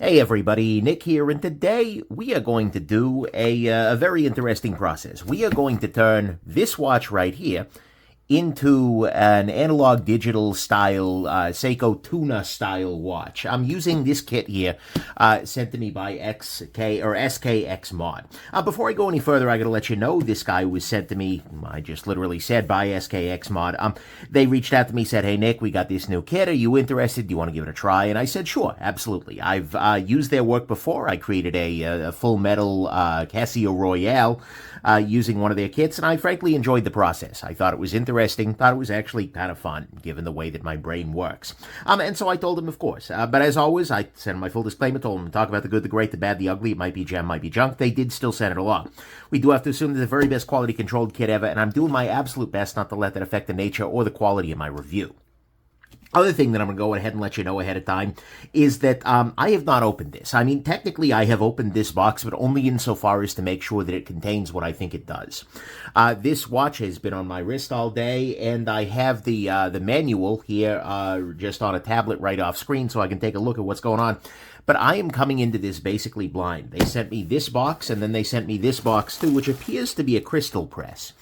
Hey everybody, Nick here, and today we are going to do a very interesting process. We are going to turn this watch right here into an analog digital style Seiko Tuna style watch. I'm using this kit here sent to me by SKXMod. Before I go any further, I gotta let you know this guy was sent to me, I just literally said, by SKXMod. They reached out to me, said, hey Nick, we got this new kit, are you interested? Do you want to give it a try? And I said, sure, absolutely. I've used their work before. I created a full metal Casio Royale using one of their kits, and I frankly enjoyed the process. I thought it was interesting, thought it was actually kind of fun, given the way that my brain works. And so I told him, of course. But as always, I sent him my full disclaimer, told him to talk about the good, the great, the bad, the ugly. It might be jam, might be junk. They did still send it along. We do have to assume they're the very best quality controlled kit ever, and I'm doing my absolute best not to let that affect the nature or the quality of my review. Other thing that I'm going to go ahead and let you know ahead of time is that I have not opened this. I mean, technically, I have opened this box, but only insofar as to make sure that it contains what I think it does. This watch has been on my wrist all day, and I have the manual here just on a tablet right off screen so I can take a look at what's going on. But I am coming into this basically blind. They sent me this box, and then they sent me this box too, which appears to be a crystal press,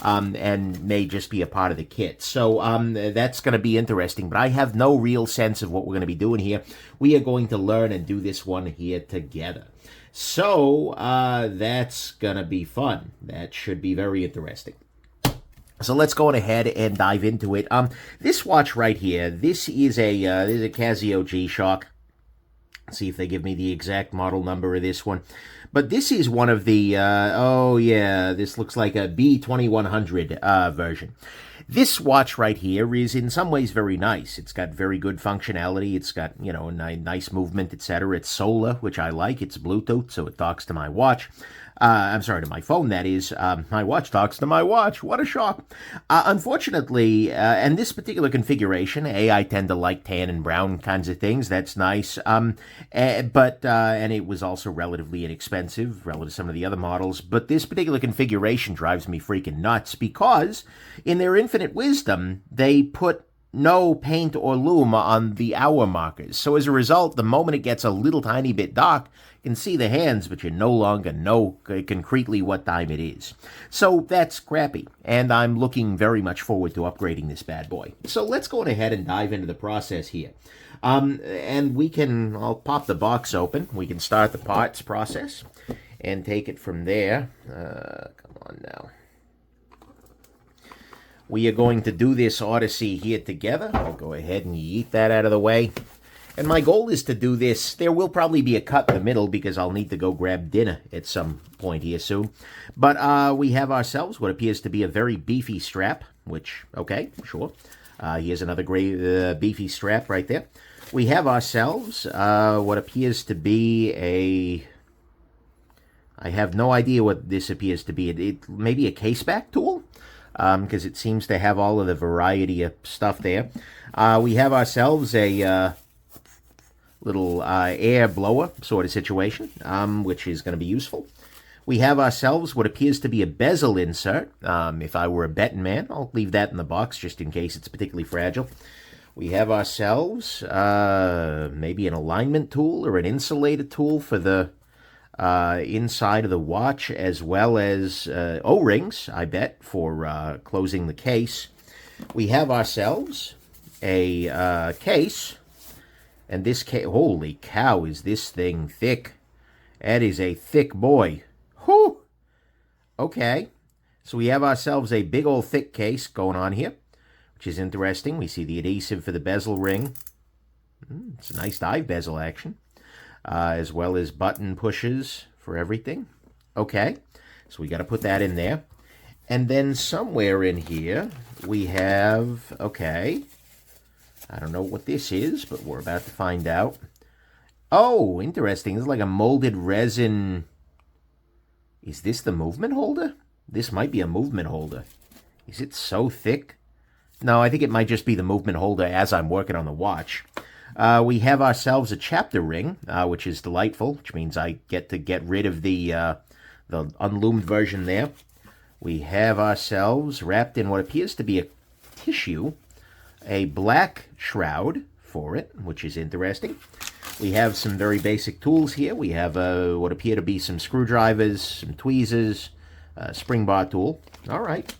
and may just be a part of the kit. So that's going to be interesting, but I have no real sense of what we're going to be doing here. We are going to learn and do this one here together. So that's going to be fun. That should be very interesting. So let's go on ahead and dive into it. This watch right here, this is a Casio G-Shock. See if they give me the exact model number of this one. But this is one of the, oh yeah, this looks like a B2100 version. This watch right here is in some ways very nice. It's got very good functionality. It's got, you know, nice movement, etc. It's solar, which I like. It's Bluetooth, so it talks to my watch. I'm sorry, to my phone, that is. My watch talks to my watch. What a shock. Unfortunately, and this particular configuration, I tend to like tan and brown kinds of things. That's nice. And it was also relatively inexpensive relative to some of the other models. But this particular configuration drives me freaking nuts because, in their infinite wisdom, they put no paint or lume on the hour markers. So as a result, the moment it gets a little tiny bit dark, you can see the hands, but you no longer know concretely what time it is. So that's crappy, and I'm looking very much forward to upgrading this bad boy. So let's go ahead and dive into the process here. And I'll pop the box open. We can start the parts process and take it from there. Come on now. We are going to do this Odyssey here together. I'll go ahead and yeet that out of the way. And my goal is to do this. There will probably be a cut in the middle because I'll need to go grab dinner at some point here soon. But we have ourselves what appears to be a very beefy strap, which, okay, sure. Here's another great beefy strap right there. We have ourselves what appears to be I have no idea what this appears to be. It maybe a caseback tool? Because it seems to have all of the variety of stuff there. We have ourselves a little air blower sort of situation, which is going to be useful. We have ourselves what appears to be a bezel insert. If I were a betting man, I'll leave that in the box just in case it's particularly fragile. We have ourselves maybe an alignment tool or an insulator tool for the inside of the watch, as well as O-rings, I bet, for closing the case. We have ourselves a case, and this case, holy cow, is this thing thick. That is a thick boy. Whew! Okay, so we have ourselves a big old thick case going on here, which is interesting. We see the adhesive for the bezel ring. It's a nice dive bezel action. As well as button pushes for everything. Okay, so we got to put that in there. And then somewhere in here, we have, okay, I don't know what this is, but we're about to find out. Oh, interesting. This is like a molded resin. Is this the movement holder? This might be a movement holder. Is it so thick? No, I think it might just be the movement holder as I'm working on the watch. We have ourselves a chapter ring, which is delightful, which means I get to get rid of the unloomed version there. We have ourselves, wrapped in what appears to be a tissue, a black shroud for it, which is interesting. We have some very basic tools here. We have what appear to be some screwdrivers, some tweezers, a spring bar tool. All right.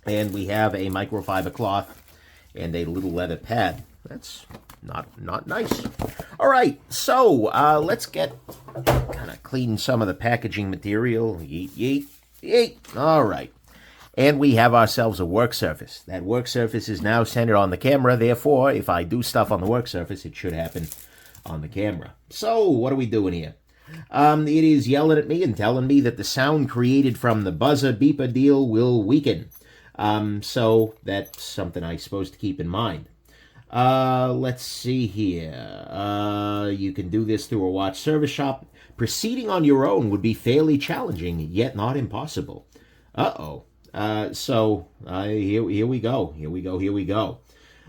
And we have a microfiber cloth and a little leather pad. That's not nice. All right, so let's kind of clean some of the packaging material. Yeet, yeet, yeet. All right. And we have ourselves a work surface. That work surface is now centered on the camera. Therefore, if I do stuff on the work surface, it should happen on the camera. So, what are we doing here? It is yelling at me and telling me that the sound created from the buzzer beeper deal will weaken. So that's something I'm supposed to keep in mind. Let's see here. You can do this through a watch service shop. Proceeding on your own would be fairly challenging, yet not impossible. Uh-oh. Here we go.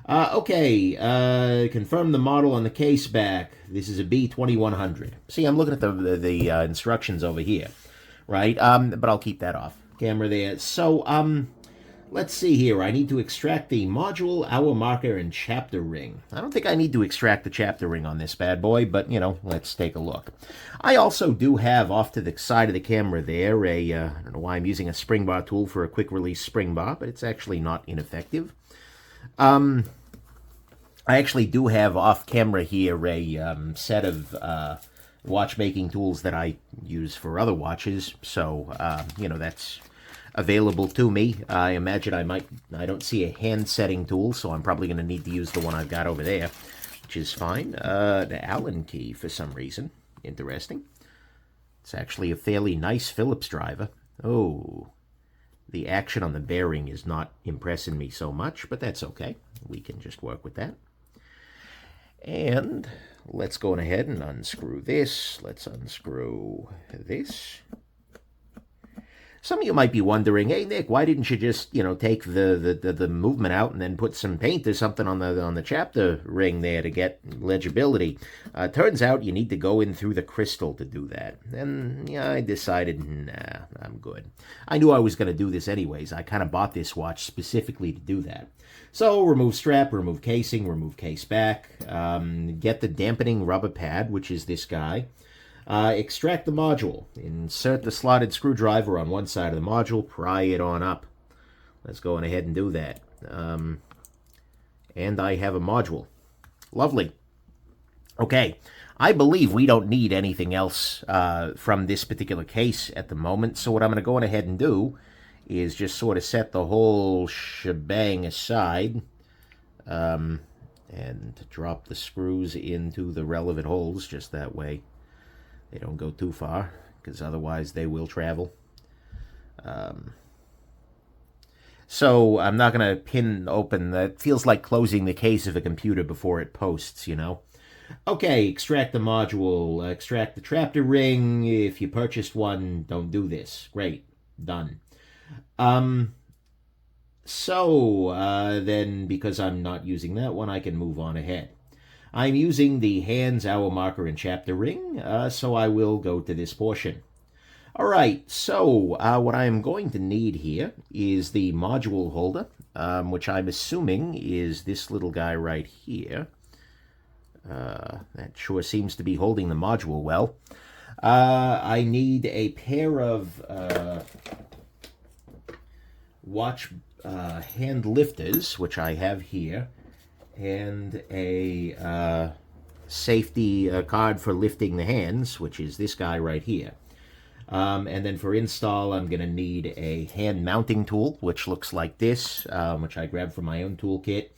Okay, confirm the model on the case back. This is a B2100. See, I'm looking at the instructions over here, right? But I'll keep that off. Camera there. So, let's see here. I need to extract the module, hour marker, and chapter ring. I don't think I need to extract the chapter ring on this bad boy, but, you know, let's take a look. I also do have off to the side of the camera there I don't know why I'm using a spring bar tool for a quick release spring bar, but it's actually not ineffective. I actually do have off camera here a set of watchmaking tools that I use for other watches, so, you know, that's available to me. I imagine I don't see a hand setting tool, so I'm probably going to need to use the one I've got over there, which is fine. The Allen key for some reason. Interesting. It's actually a fairly nice Phillips driver. Oh, the action on the bearing is not impressing me so much, but that's okay. We can just work with that. And let's go ahead and unscrew this. Let's unscrew this. Some of you might be wondering, hey, Nick, why didn't you just, you know, take the movement out and then put some paint or something on the chapter ring there to get legibility? Turns out you need to go in through the crystal to do that. And, yeah, I decided, nah, I'm good. I knew I was going to do this anyways. I kind of bought this watch specifically to do that. So, remove strap, remove casing, remove case back, get the dampening rubber pad, which is this guy. Extract the module. Insert the slotted screwdriver on one side of the module. Pry it on up. Let's go on ahead and do that. And I have a module. Lovely. Okay. I believe we don't need anything else from this particular case at the moment. So what I'm going to go on ahead and do is just sort of set the whole shebang aside. And drop the screws into the relevant holes just that way. They don't go too far, because otherwise they will travel. So I'm not going to pin open. That feels like closing the case of a computer before it posts, you know. Okay, extract the module. Extract the chapter ring. If you purchased one, don't do this. Great. Done. Then, because I'm not using that one, I can move on ahead. I'm using the hands, hour marker, and chapter ring, so I will go to this portion. All right, so what I'm going to need here is the module holder, which I'm assuming is this little guy right here. That sure seems to be holding the module well. I need a pair of watch hand lifters, which I have here, and a safety card for lifting the hands, which is this guy right here. And then for install, I'm going to need a hand mounting tool, which looks like this, which I grabbed from my own toolkit.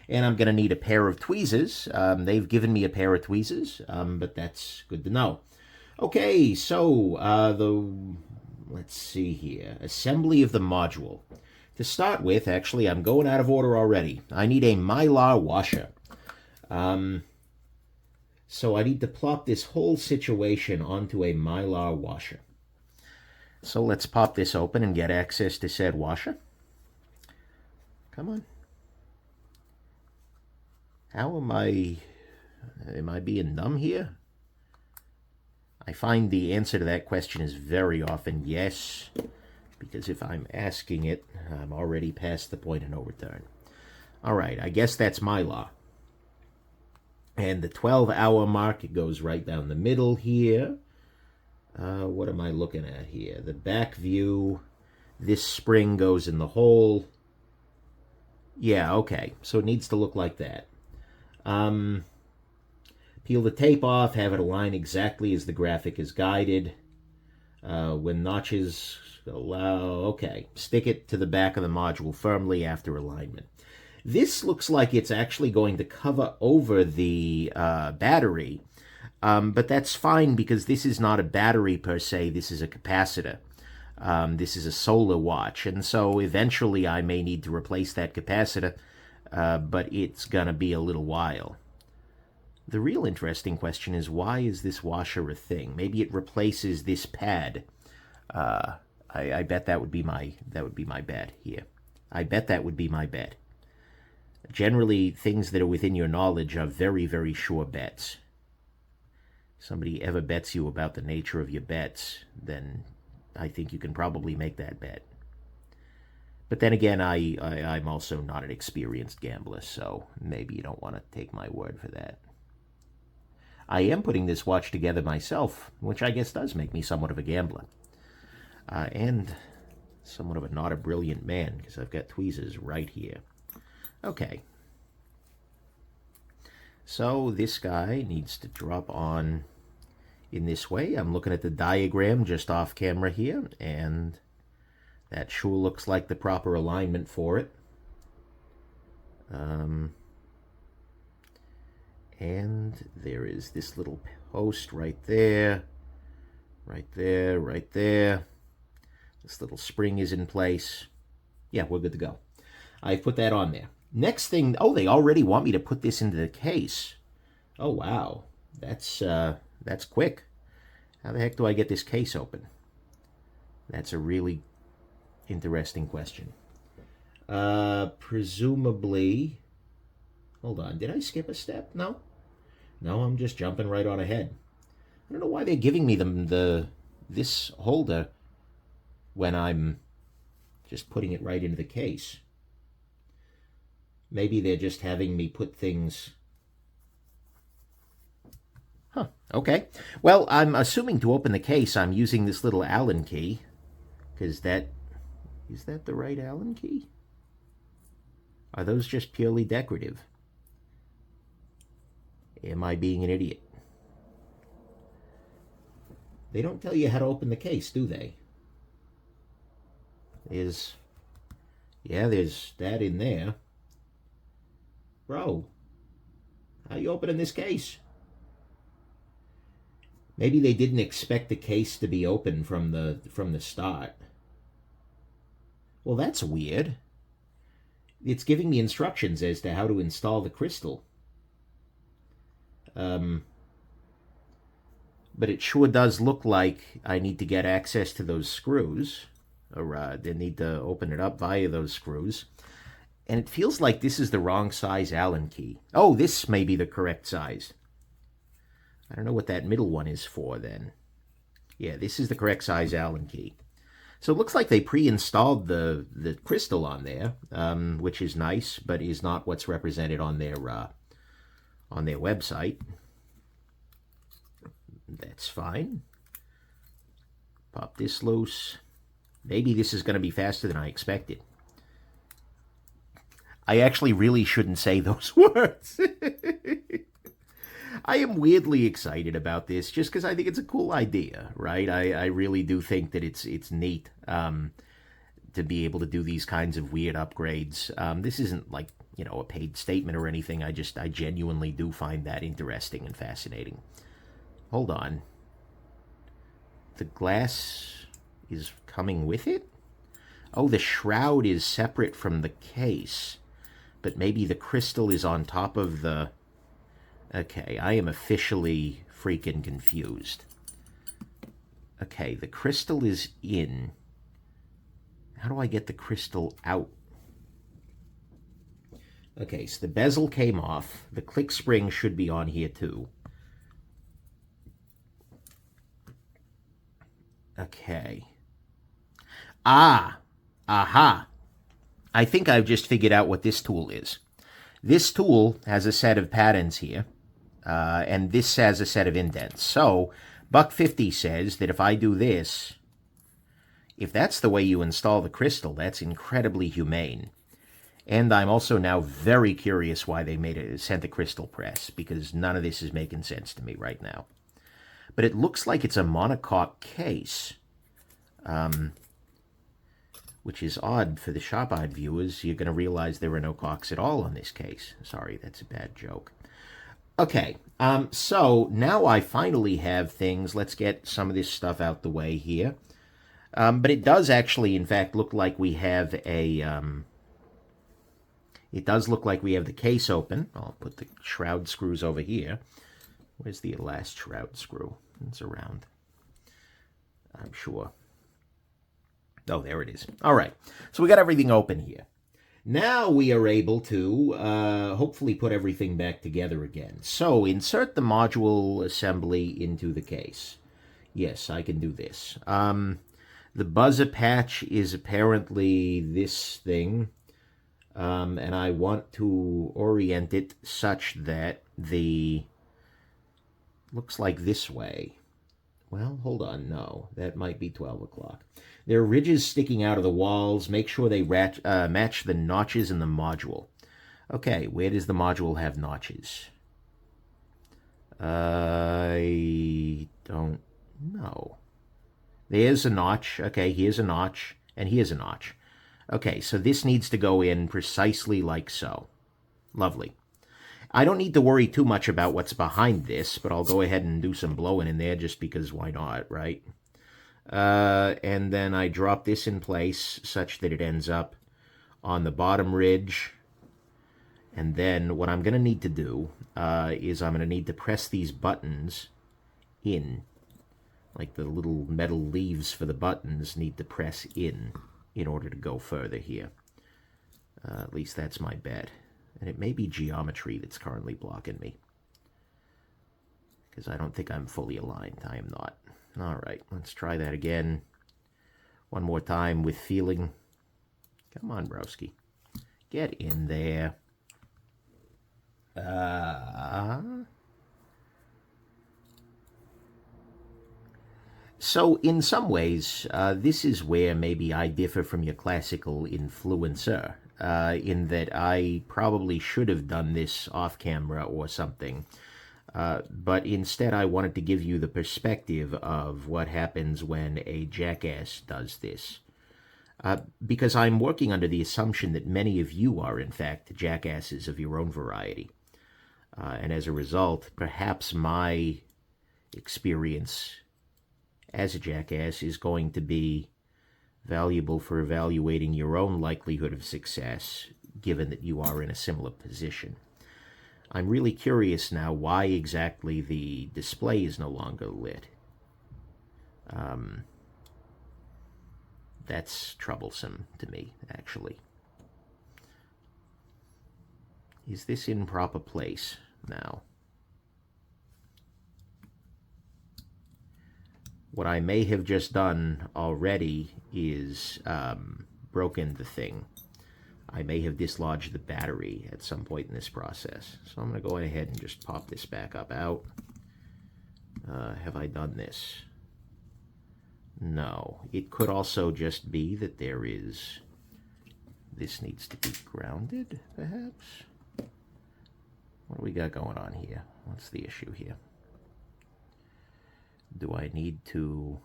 And I'm going to need a pair of tweezers. They've given me a pair of tweezers, but that's good to know. Okay, so let's see here. Assembly of the module. To start with, actually, I'm going out of order already. I need a Mylar washer. So I need to plop this whole situation onto a Mylar washer. So let's pop this open and get access to said washer. Come on. How am I being dumb here? I find the answer to that question is very often yes. Because if I'm asking it, I'm already past the point of no return. All right, I guess that's Mylar. And the 12-hour mark, it goes right down the middle here. What am I looking at here? The back view. This spring goes in the hole. Yeah, okay. So it needs to look like that. Peel the tape off, have it align exactly as the graphic is guided. When notches allow, okay. Stick it to the back of the module firmly after alignment. This looks like it's actually going to cover over the battery, but that's fine because this is not a battery per se, this is a capacitor. This is a solar watch, and so eventually I may need to replace that capacitor, but it's gonna be a little while. The real interesting question is, why is this washer a thing? Maybe it replaces this pad. I bet that would be my bet here. I bet that would be my bet. Generally, things that are within your knowledge are very, very sure bets. If somebody ever bets you about the nature of your bets, then I think you can probably make that bet. But then again, I'm also not an experienced gambler, so maybe you don't want to take my word for that. I am putting this watch together myself, which I guess does make me somewhat of a gambler. And somewhat of a not a brilliant man, because I've got tweezers right here. Okay. So this guy needs to drop on in this way. I'm looking at the diagram just off camera here, and that sure looks like the proper alignment for it. And there is this little post right there, right there, right there. This little spring is in place. Yeah, we're good to go. I've put that on there. Next thing, oh, they already want me to put this into the case. Oh, wow. That's quick. How the heck do I get this case open? That's a really interesting question. Presumably, hold on, did I skip a step? No? No, I'm just jumping right on ahead. I don't know why they're giving me this holder when I'm just putting it right into the case. Maybe they're just having me put things... Huh, okay. Well, I'm assuming to open the case I'm using this little Allen key, because is that the right Allen key? Are those just purely decorative? Am I being an idiot? They don't tell you how to open the case, do they? There's that in there. Bro, how you opening this case? Maybe they didn't expect the case to be open from the start. Well, that's weird. It's giving me instructions as to how to install the crystal. But it sure does look like I need to get access to those screws, or they need to open it up via those screws. And it feels like this is the wrong size Allen key. Oh, this may be the correct size. I don't know what that middle one is for then. Yeah, this is the correct size Allen key. So it looks like they pre-installed the crystal on there, which is nice, but is not what's represented on their website. That's fine. Pop this loose. Maybe this is going to be faster than I expected. I actually really shouldn't say those words. I am weirdly excited about this just because I think it's a cool idea, right? I really do think that it's neat to be able to do these kinds of weird upgrades. This isn't like, you know, a paid statement or anything. I genuinely do find that interesting and fascinating. Hold on. The glass is coming with it? Oh, the shroud is separate from the case. But maybe the crystal is on top of the... Okay, I am officially freaking confused. Okay, the crystal is in. How do I get the crystal out? Okay, so the bezel came off. The click spring should be on here too. Okay. Aha. I think I've just figured out what this tool is. This tool has a set of patterns here. and this has a set of indents. So $1.50 says that if I do this, if that's the way you install the crystal, that's incredibly humane. And I'm also now very curious why they sent a crystal press, because none of this is making sense to me right now. But it looks like it's a monocoque case, which is odd for the shop-eyed viewers. You're going to realize there are no cocks at all on this case. Sorry, that's a bad joke. Okay, so now I finally have things. Let's get some of this stuff out the way here. But it does actually, in fact, look like we have a... it does look like we have the case open. I'll put the shroud screws over here. Where's the last shroud screw? It's around, I'm sure. Oh, there it is. All right, so we got everything open here. Now we are able to hopefully put everything back together again. So insert the module assembly into the case. Yes, I can do this. The buzzer patch is apparently this thing, and I want to orient it such that the... looks like this way. Well, hold on, no, that might be 12 o'clock. There are ridges sticking out of the walls. Make sure they match the notches in the module. Okay, where does the module have notches? I don't know. There's a notch. Okay, here's a notch, and here's a notch. Okay, so this needs to go in precisely like so. Lovely. I don't need to worry too much about what's behind this, but I'll go ahead and do some blowing in there just because why not, right? And then I drop this in place such that it ends up on the bottom ridge. And then what I'm going to need to do is I'm going to need to press these buttons in. Like the little metal leaves for the buttons need to press in order to go further here. At least that's my bet. And it may be geometry that's currently blocking me, because I don't think I'm fully aligned. I am not. All right, let's try that again. One more time with feeling. Come on, broski. Get in there. So in some ways, this is where maybe I differ from your classical influencer. In that I probably should have done this off camera or something, but instead I wanted to give you the perspective of what happens when a jackass does this. Because I'm working under the assumption that many of you are in fact jackasses of your own variety. And as a result, perhaps my experience as a jackass is going to be valuable for evaluating your own likelihood of success, given that you are in a similar position. I'm really curious now why exactly the display is no longer lit. That's troublesome to me, actually. Is this in proper place now? What I may have just done already is broken the thing. I may have dislodged the battery at some point in this process. So I'm going to go ahead and just pop this back up out. Have I done this? No. It could also just be that there is... this needs to be grounded, perhaps? What do we got going on here? What's the issue here? Do I need to...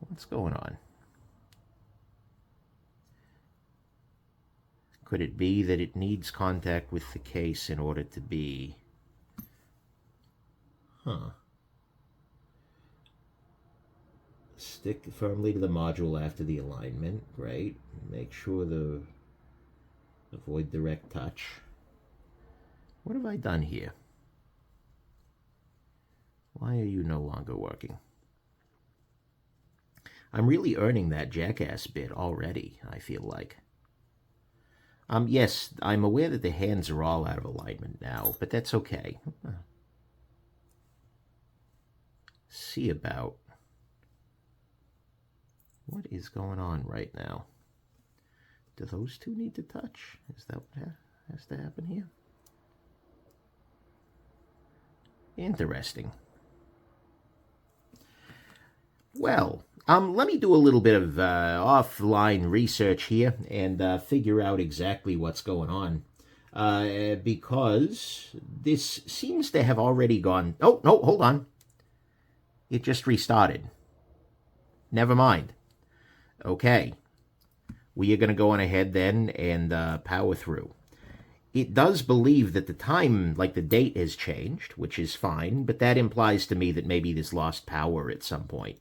what's going on? Could it be that it needs contact with the case in order to be... Stick firmly to the module after the alignment. Great. Make sure the... avoid direct touch. What have I done here? Why are you no longer working? I'm really earning that jackass bit already, I feel like. Yes, I'm aware that the hands are all out of alignment now, but that's okay. See about what is going on right now. Do those two need to touch? Is that what has to happen here? Interesting. Well, let me do a little bit of offline research here and figure out exactly what's going on. Because this seems to have already gone... Oh, no, hold on. It just restarted. Never mind. Okay. We are going to go on ahead then and power through. It does believe that the time, like the date, has changed, which is fine, but that implies to me that maybe this lost power at some point.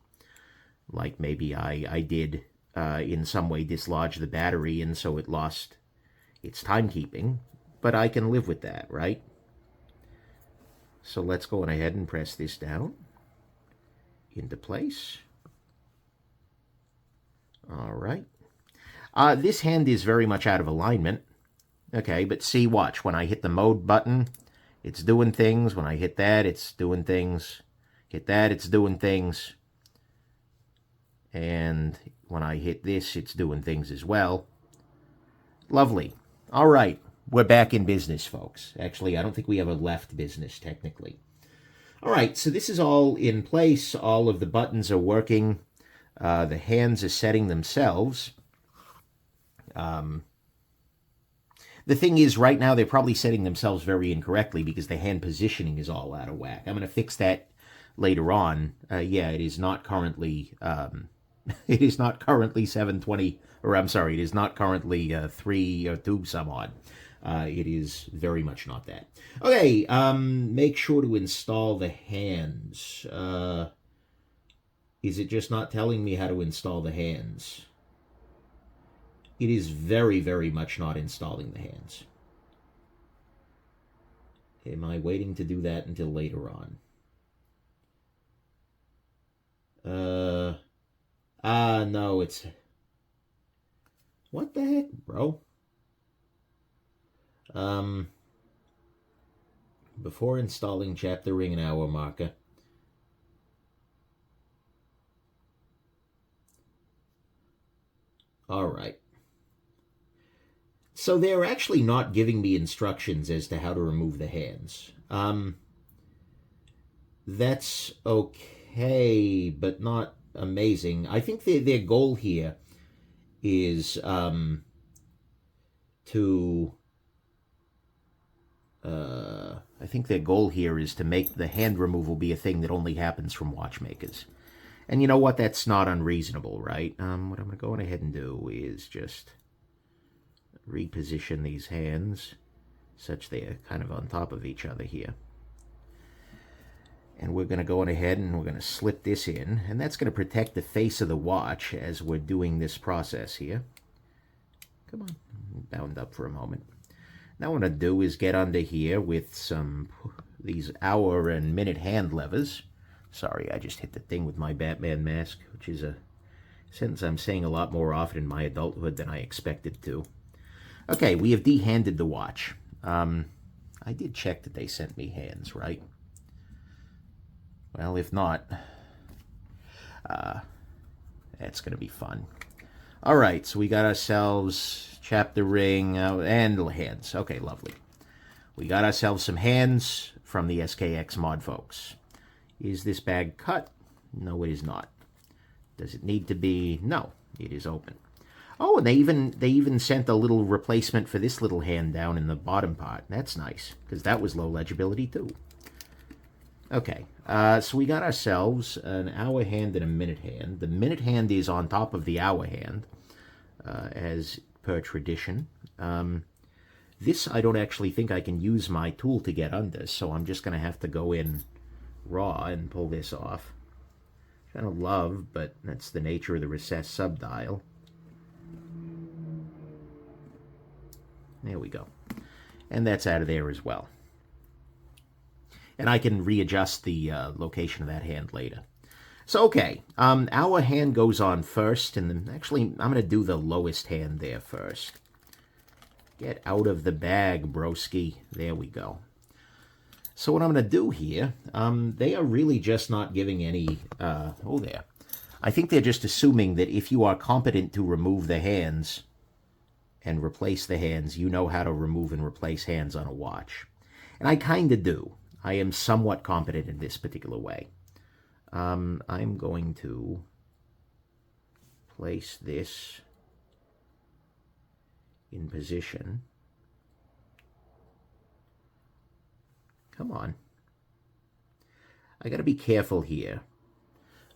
Like maybe I did in some way dislodge the battery and so it lost its timekeeping, but I can live with that, right? So let's go on ahead and press this down into place. All right. This hand is very much out of alignment. Okay, but see, watch. When I hit the mode button, it's doing things. When I hit that, it's doing things. Hit that, it's doing things. And when I hit this, it's doing things as well. Lovely. All right, we're back in business, folks. Actually, I don't think we ever left business, technically. All right, so this is all in place. All of the buttons are working. The hands are setting themselves. The thing is, right now, they're probably setting themselves very incorrectly because the hand positioning is all out of whack. I'm going to fix that later on. Yeah, it is not currently... it is not currently 720, or I'm sorry, it is not currently 3 or 2 some odd. It is very much not that. Okay, make sure to install the hands. Is it just not telling me how to install the hands? It is very, very much not installing the hands. Am I waiting to do that until later on? No, it's... What the heck, bro? Before installing chapter ring and hour marker. All right. So they're actually not giving me instructions as to how to remove the hands. That's okay, but not amazing. I think their goal here is I think their goal here is to make the hand removal be a thing that only happens from watchmakers. And you know what? That's not unreasonable, right? What I'm going to go ahead and do is just reposition these hands such they are kind of on top of each other here. And we're going to go on ahead and we're going to slip this in, and that's going to protect the face of the watch as we're doing this process here. Come on, bound up for a moment. Now what I'm going to do is get under here with these hour and minute hand levers. Sorry, I just hit the thing with my Batman mask, which is a sentence I'm saying a lot more often in my adulthood than I expected to. Okay, we have de-handed the watch. I did check that they sent me hands, right? Well, if not, that's going to be fun. All right, so we got ourselves chapter ring and hands. Okay, lovely. We got ourselves some hands from the SKXMod folks. Is this bag cut? No, it is not. Does it need to be? No, it is open. Oh, and they even sent a little replacement for this little hand down in the bottom part. That's nice, because that was low legibility too. Okay, so we got ourselves an hour hand and a minute hand. The minute hand is on top of the hour hand, as per tradition. This I don't actually think I can use my tool to get under, so I'm just going to have to go in raw and pull this off. Which I don't love, but that's the nature of the recessed subdial. There we go. And that's out of there as well. And I can readjust the location of that hand later. So, okay, our hand goes on first, and then actually I'm going to do the lowest hand there first. Get out of the bag, broski. There we go. So what I'm going to do here, they are really just not giving any, oh there. I think they're just assuming that if you are competent to remove the hands and replace the hands, you know how to remove and replace hands on a watch. And I kind of do. I am somewhat competent in this particular way. I'm going to place this in position. Come on. I got to be careful here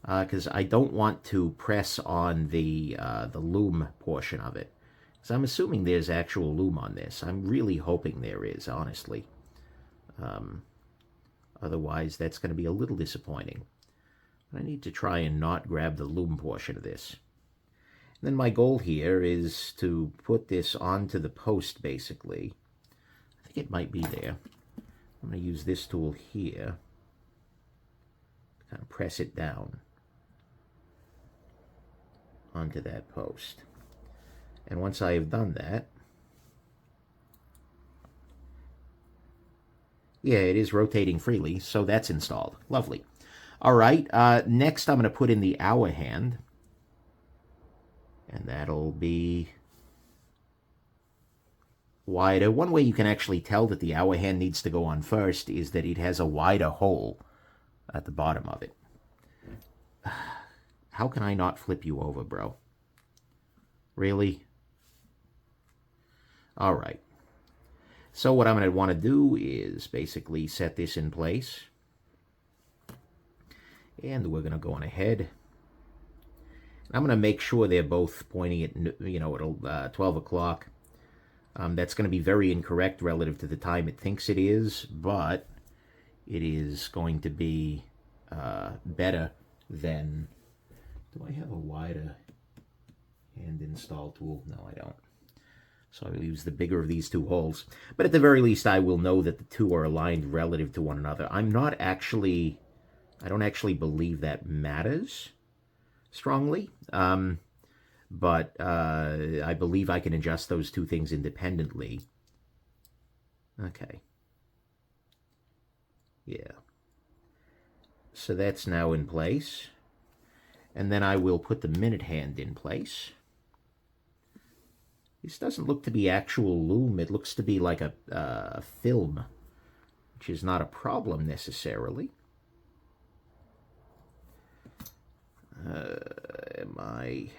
because I don't want to press on the loom portion of it. Because I'm assuming there's actual loom on this. I'm really hoping there is, honestly. Otherwise, that's going to be a little disappointing. I need to try and not grab the loom portion of this. And then my goal here is to put this onto the post, basically. I think it might be there. I'm going to use this tool here to kind of press it down onto that post. And once I have done that, yeah, it is rotating freely, so that's installed. Lovely. All right, next I'm going to put in the hour hand, and that'll be wider. One way you can actually tell that the hour hand needs to go on first is that it has a wider hole at the bottom of it. How can I not flip you over, bro? Really? All right. So what I'm going to want to do is basically set this in place. And we're going to go on ahead. I'm going to make sure they're both pointing at, you know, at 12 o'clock. That's going to be very incorrect relative to the time it thinks it is, but it is going to be better than... Do I have a wider hand install tool? No, I don't. So I will use the bigger of these two holes. But at the very least, I will know that the two are aligned relative to one another. I don't actually believe that matters strongly. But I believe I can adjust those two things independently. Okay. Yeah. So that's now in place. And then I will put the minute hand in place. This doesn't look to be actual loom. It looks to be like a film, which is not a problem necessarily. Am I...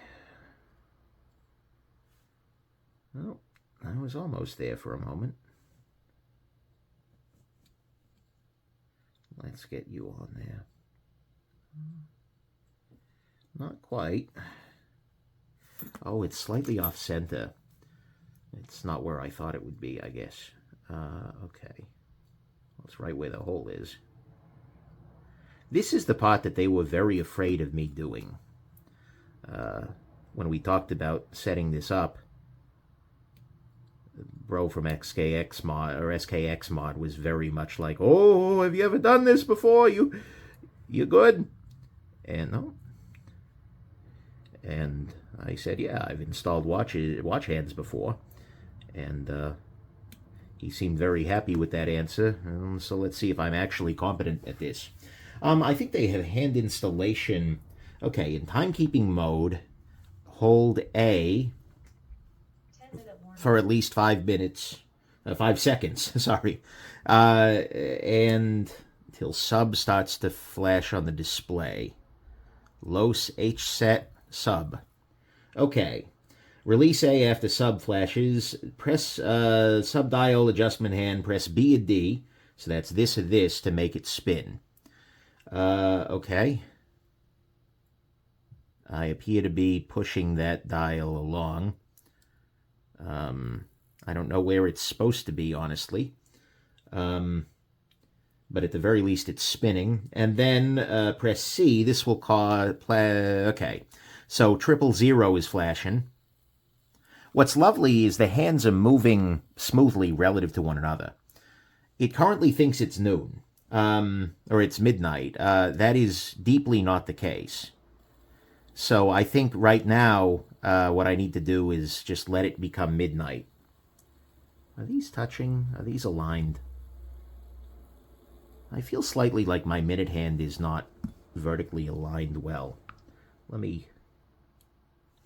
Oh, I was almost there for a moment. Let's get you on there. Not quite. Oh, it's slightly off center. It's not where I thought it would be, I guess. Okay. Well, it's right where the hole is. This is the part that they were very afraid of me doing. When we talked about setting this up, bro from SKXMod was very much like, "Oh, have you ever done this before? You good?" And no. And I said, "Yeah, I've installed watch hands before." And he seemed very happy with that answer. So let's see if I'm actually competent at this. I think they have hand installation. Okay, in timekeeping mode, hold A for at least 5 minutes, 5 seconds, sorry, and until sub starts to flash on the display. Los H set sub. Okay. Release A after sub flashes. Press sub dial adjustment hand. Press B and D. So that's this or this to make it spin. Okay. I appear to be pushing that dial along. I don't know where it's supposed to be, honestly. But at the very least, it's spinning. And then press C. This will cause... Okay. So 000 is flashing. What's lovely is the hands are moving smoothly relative to one another. It currently thinks it's noon, or it's midnight. That is deeply not the case. So I think right now, what I need to do is just let it become midnight. Are these touching? Are these aligned? I feel slightly like my minute hand is not vertically aligned well. Let me...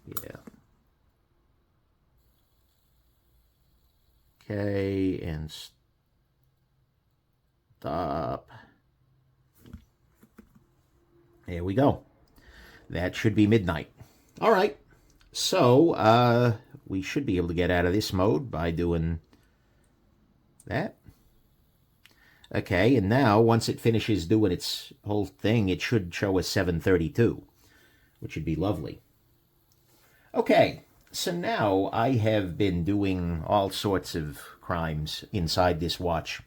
Yeah. Okay, and Stop. There we go. That should be midnight. All right. So, we should be able to get out of this mode by doing that. Okay, and now, once it finishes doing its whole thing, it should show us 7:32, which would be lovely. Okay, so now I have been doing all sorts of crimes inside this watch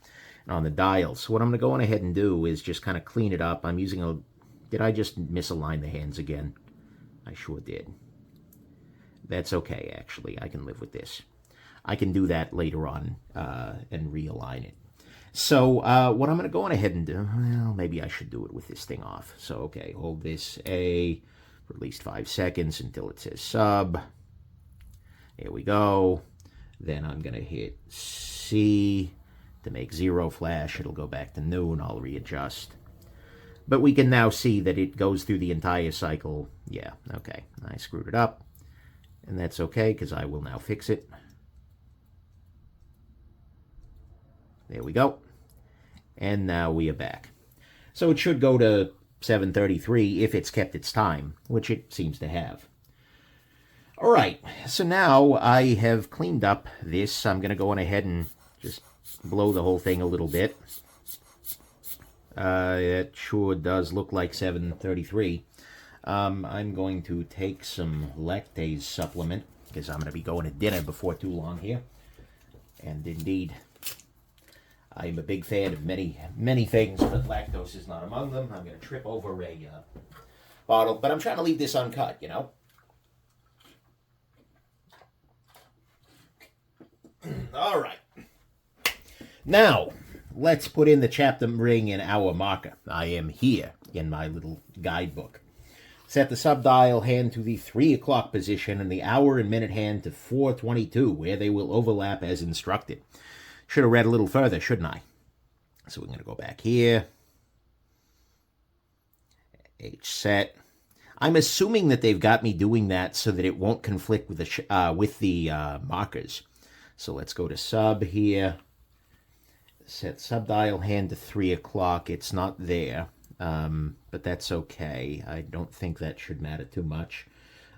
on the dial. So what I'm going to go on ahead and do is just kind of clean it up. I'm using a... Did I just misalign the hands again? I sure did. That's okay, actually. I can live with this. I can do that later on and realign it. So what I'm going to go on ahead and do... Well, maybe I should do it with this thing off. So, okay, hold this A for at least 5 seconds until it says sub. Here we go. Then I'm going to hit C to make 0 flash. It'll go back to noon. I'll readjust. But we can now see that it goes through the entire cycle. Yeah, okay. I screwed it up. And that's okay, because I will now fix it. There we go. And now we are back. So it should go to 7:33 if it's kept its time, which it seems to have. All right, so now I have cleaned up this. I'm going to go on ahead and just blow the whole thing a little bit. It sure does look like 7:33. I'm going to take some lactase supplement, because I'm going to be going to dinner before too long here. And indeed, I'm a big fan of many things, but lactose is not among them. I'm going to trip over a bottle, but I'm trying to leave this uncut, you know? All right. Now, let's put in the chapter ring and hour marker. I am here in my little guidebook. Set the subdial hand to the 3 o'clock position and the hour and minute hand to 4:22, where they will overlap as instructed. Should have read a little further, shouldn't I? So we're going to go back here. H set. I'm assuming that they've got me doing that so that it won't conflict with the markers. So let's go to sub here. Set subdial hand to 3 o'clock. It's not there, but that's okay. I don't think that should matter too much.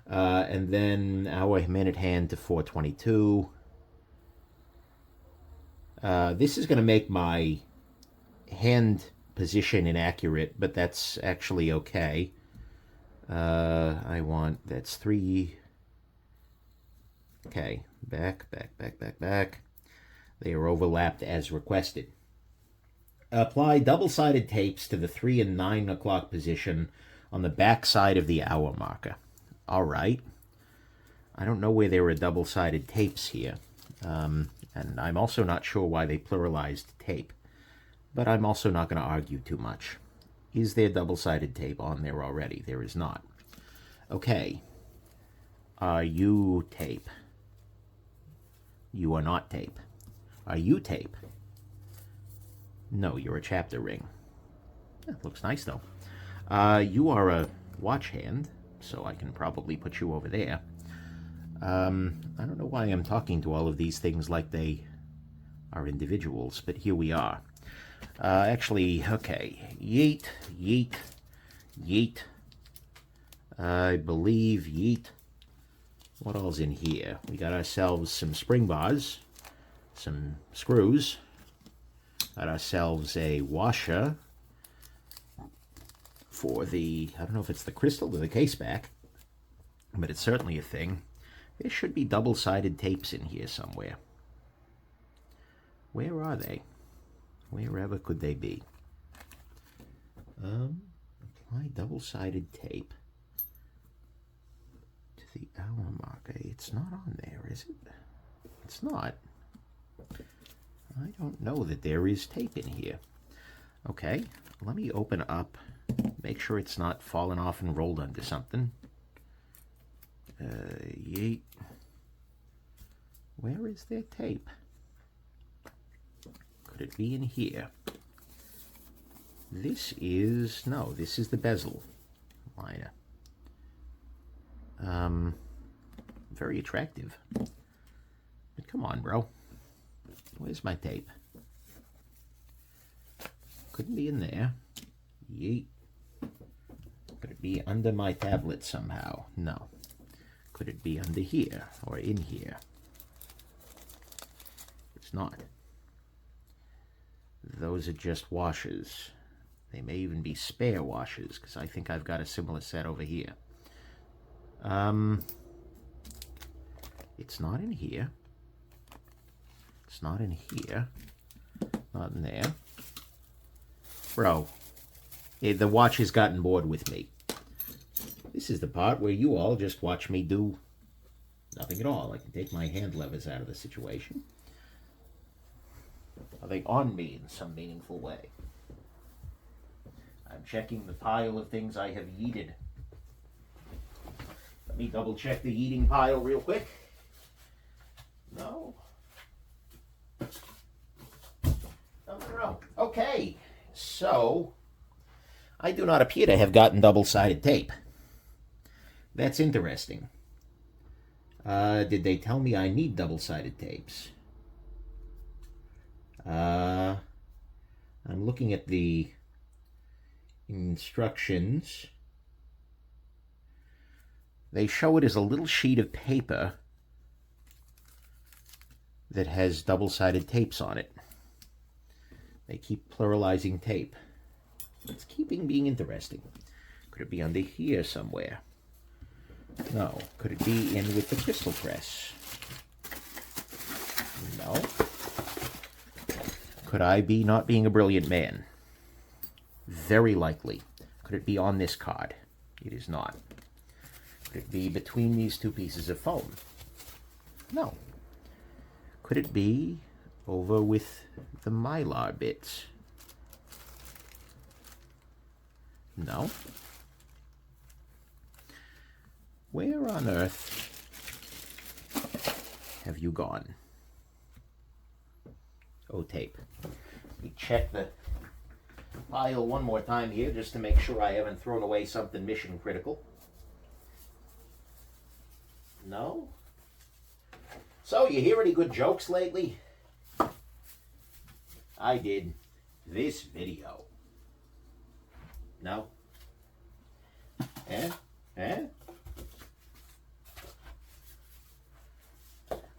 And then hour minute hand to 4:22. This is going to make my hand position inaccurate, but that's actually okay. That's 3. Okay, back. They are overlapped as requested. Apply double-sided tapes to the 3 and 9 o'clock position on the back side of the hour marker. All right. I don't know where there were double-sided tapes here. And I'm also not sure why they pluralized tape. But I'm also not going to argue too much. Is there double-sided tape on there already? There is not. Okay. Are you tape? You are not tape. Are you tape? No, you're a chapter ring. That looks nice, though. You are a watch hand, so I can probably put you over there. I don't know why I'm talking to all of these things like they are individuals, but here we are. Actually, okay. Yeet, yeet, yeet. I believe yeet. What all's in here? We got ourselves some spring bars, some screws. Got ourselves a washer for the, I don't know if it's the crystal or the case back, but it's certainly a thing. There should be double-sided tapes in here somewhere. Where are they? Wherever could they be? Apply double-sided tape to the hour marker. It's not on there, is it? It's not. I don't know that there is tape in here. Okay, let me open up, make sure it's not fallen off and rolled onto something. Yeet. Where is their tape? Could it be in here? This is, no, this is the bezel liner. Very attractive. But come on, bro. Where's my tape? couldn't be in there. Yeet. Could it be under my tablet somehow? No. Could it be under here or in here? It's not. Those are just washers. They may even be spare washers, because I think I've got a similar set over here. It's not in here. It's not in here. Not in there. Bro, the watch has gotten bored with me. This is the part where you all just watch me do nothing at all. I can take my hand levers out of the situation. Are they on me in some meaningful way? I'm checking the pile of things I have yeeted. Let me double check the yeeting pile real quick. No. Nothing wrong. Okay, so I do not appear to have gotten double-sided tape. That's interesting. Did they tell me I need double-sided tapes? I'm looking at the instructions. They show it as a little sheet of paper that has double-sided tapes on it. They keep pluralizing tape. It's keeping being interesting. Could it be under here somewhere? No. Could it be in with the crystal press? No. Could I be not being a brilliant man? Very likely. Could it be on this card? It is not. Could it be between these two pieces of foam? No. Could it be over with the mylar bits? No. Where on earth have you gone? Oh, tape. Let me check the pile one more time here just to make sure I haven't thrown away something mission critical. No? So, you hear any good jokes lately? I did this video. No? Eh? Eh?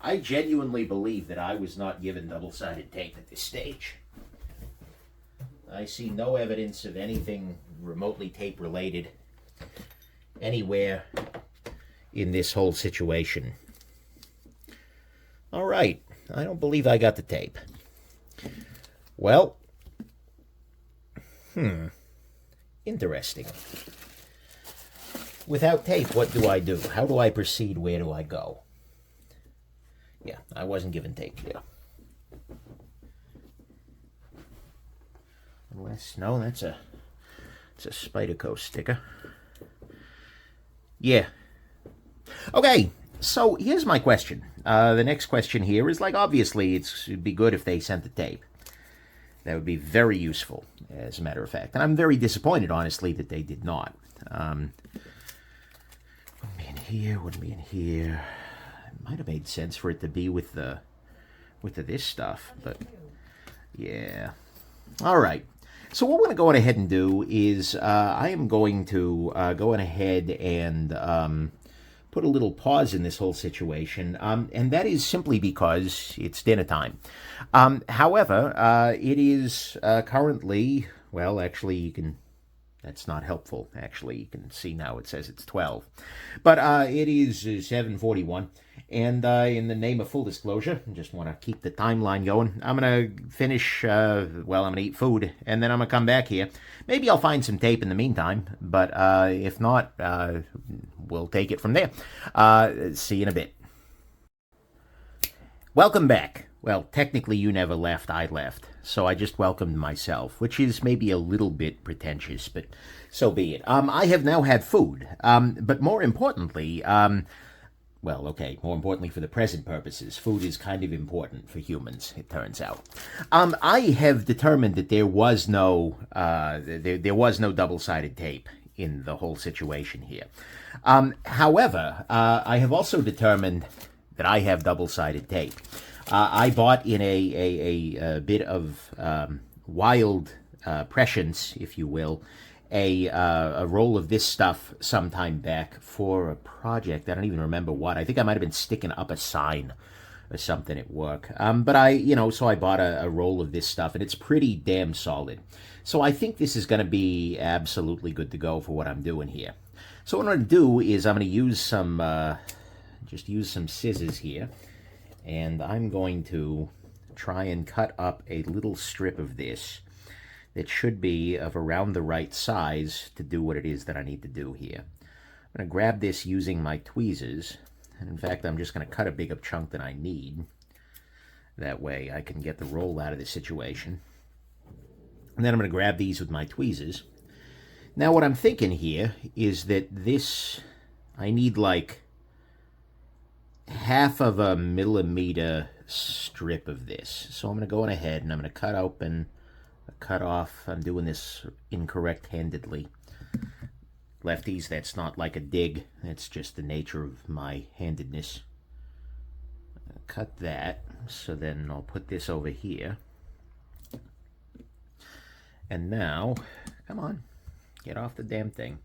I genuinely believe that I was not given double-sided tape at this stage. I see no evidence of anything remotely tape-related anywhere in this whole situation. All right, I don't believe I got the tape. Well, interesting. Without tape, what do I do? How do I proceed? Where do I go? Yeah, I wasn't given tape here. Unless, no, it's a Spyderco sticker. Yeah. Okay, so here's my question. The next question here is, like, obviously it'd be good if they sent the tape. That would be very useful, as a matter of fact. And I'm very disappointed, honestly, that they did not. Wouldn't be in here, wouldn't be in here. It might have made sense for it to be with this stuff, but yeah. All right. So what we're going to go on ahead and do is I am going to go on ahead and put a little pause in this whole situation, and that is simply because it's dinner time. However, it is currently, well, actually, you can, that's not helpful. Actually, you can see now it says it's 12. But it is 7:41, and in the name of full disclosure, I just want to keep the timeline going. I'm going to finish, well, I'm going to eat food, and then I'm going to come back here. Maybe I'll find some tape in the meantime, but if not, we'll take it from there. See you in a bit. Welcome back. Well, technically you never left, I left, so I just welcomed myself, which is maybe a little bit pretentious, but so be it. I have now had food, but more importantly, well, okay, more importantly for the present purposes, food is kind of important for humans, it turns out. I have determined that there was no double-sided tape in the whole situation here. However, I have also determined that I have double-sided tape. I bought in a bit of wild prescience, if you will, a roll of this stuff sometime back for a project. I don't even remember what. I think I might have been sticking up a sign or something at work. But so I bought a roll of this stuff, and it's pretty damn solid. So I think this is going to be absolutely good to go for what I'm doing here. So what I'm going to do is I'm going to use some, just use some scissors here, and I'm going to try and cut up a little strip of this that should be of around the right size to do what it is that I need to do here. I'm going to grab this using my tweezers, and in fact I'm just going to cut a bigger chunk than I need. That way I can get the roll out of the situation. And then I'm going to grab these with my tweezers. Now what I'm thinking here is that this, I need like half of a millimeter strip of this. So I'm going to go on ahead and I'm going to cut open, cut off. I'm doing this incorrect-handedly. Lefties, that's not like a dig. That's just the nature of my handedness. Cut that. So then I'll put this over here. And now, come on, get off the damn thing.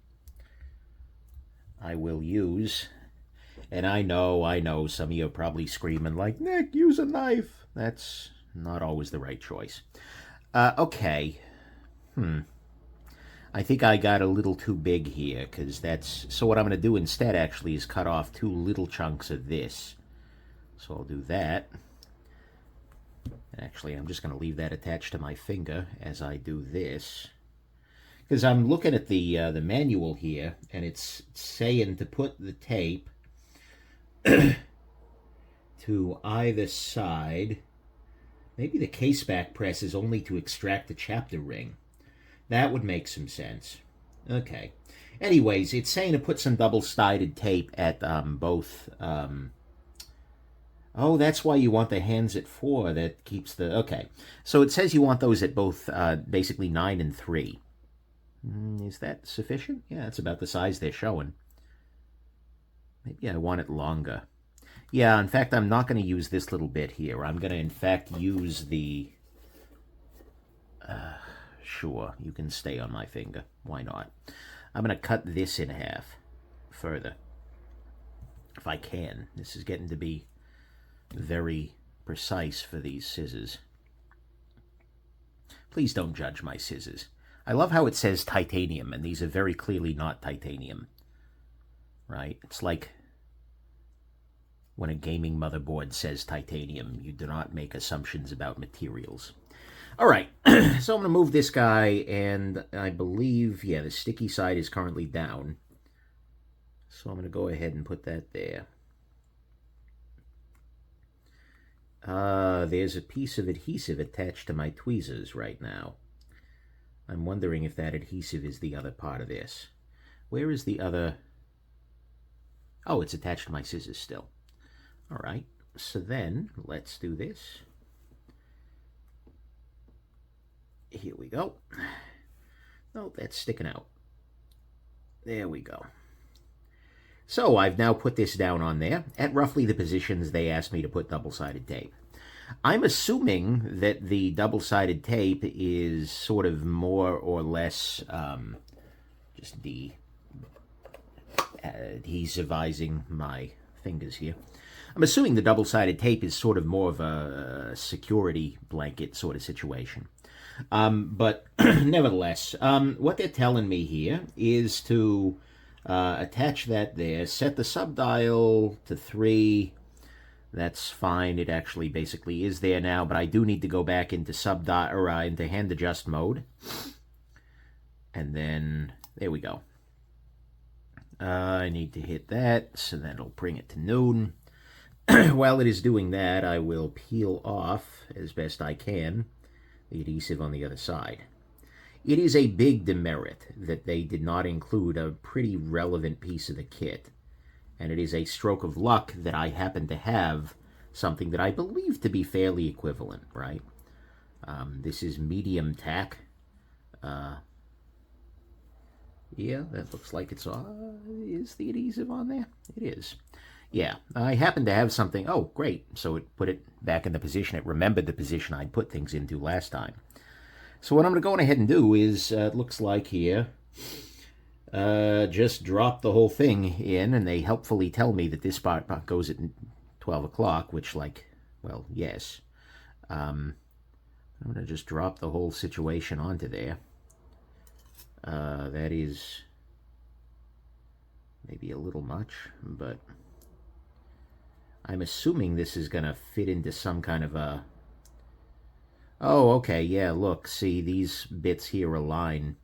I will use, and I know, some of you are probably screaming like, Nick, use a knife. That's not always the right choice. Okay. I think I got a little too big here, because that's, so what I'm going to do instead actually is cut off 2 little chunks of this. So I'll do that. Actually, I'm just going to leave that attached to my finger as I do this. Because I'm looking at the manual here, and it's saying to put the tape to either side. Maybe the case back press is only to extract the chapter ring. That would make some sense. Okay. Anyways, it's saying to put some double-sided tape at both... Oh, that's why you want the hands at 4. That keeps the... Okay. So it says you want those at both, basically 9 and 3. Is that sufficient? Yeah, that's about the size they're showing. Maybe I want it longer. Yeah, in fact, I'm not going to use this little bit here. I'm going to, in fact, use the... Sure, you can stay on my finger. Why not? I'm going to cut this in half further. If I can. This is getting to be very precise for these scissors. Please don't judge my scissors. I love how it says titanium, and these are very clearly not titanium. Right? It's like when a gaming motherboard says titanium, you do not make assumptions about materials. All right, so I'm going to move this guy, and I believe, yeah, the sticky side is currently down. So I'm going to go ahead and put that there. There's a piece of adhesive attached to my tweezers right now. I'm wondering if that adhesive is the other part of this. Where is the other... Oh, it's attached to my scissors still. All right, so then let's do this. Here we go. No, that's sticking out. There we go. So I've now put this down on there at roughly the positions they asked me to put double-sided tape. I'm assuming that the double-sided tape is sort of more or less just adhesivizing my fingers here. I'm assuming the double-sided tape is sort of more of a security blanket sort of situation. But nevertheless, what they're telling me here is to attach that there, set the subdial to 3. That's fine. It actually basically is there now, but I do need to go back into into hand adjust mode. And then there we go. I need to hit that, so that'll bring it to noon. While it is doing that, I will peel off as best I can the adhesive on the other side. It is a big demerit that they did not include a pretty relevant piece of the kit, and it is a stroke of luck that I happen to have something that I believe to be fairly equivalent, right? This is medium tack. Yeah, that looks like it's is the adhesive on there? It is. Yeah, I happen to have something. Oh, great. So it put it back in the position. It remembered the position I'd put things into last time. So what I'm going to go ahead and do is, it looks like here, just drop the whole thing in, and they helpfully tell me that this part goes at 12 o'clock, which, like, well, yes. I'm going to just drop the whole situation onto there. That is maybe a little much, but I'm assuming this is going to fit into some kind of a... Oh, okay, yeah, look, see, these bits here align.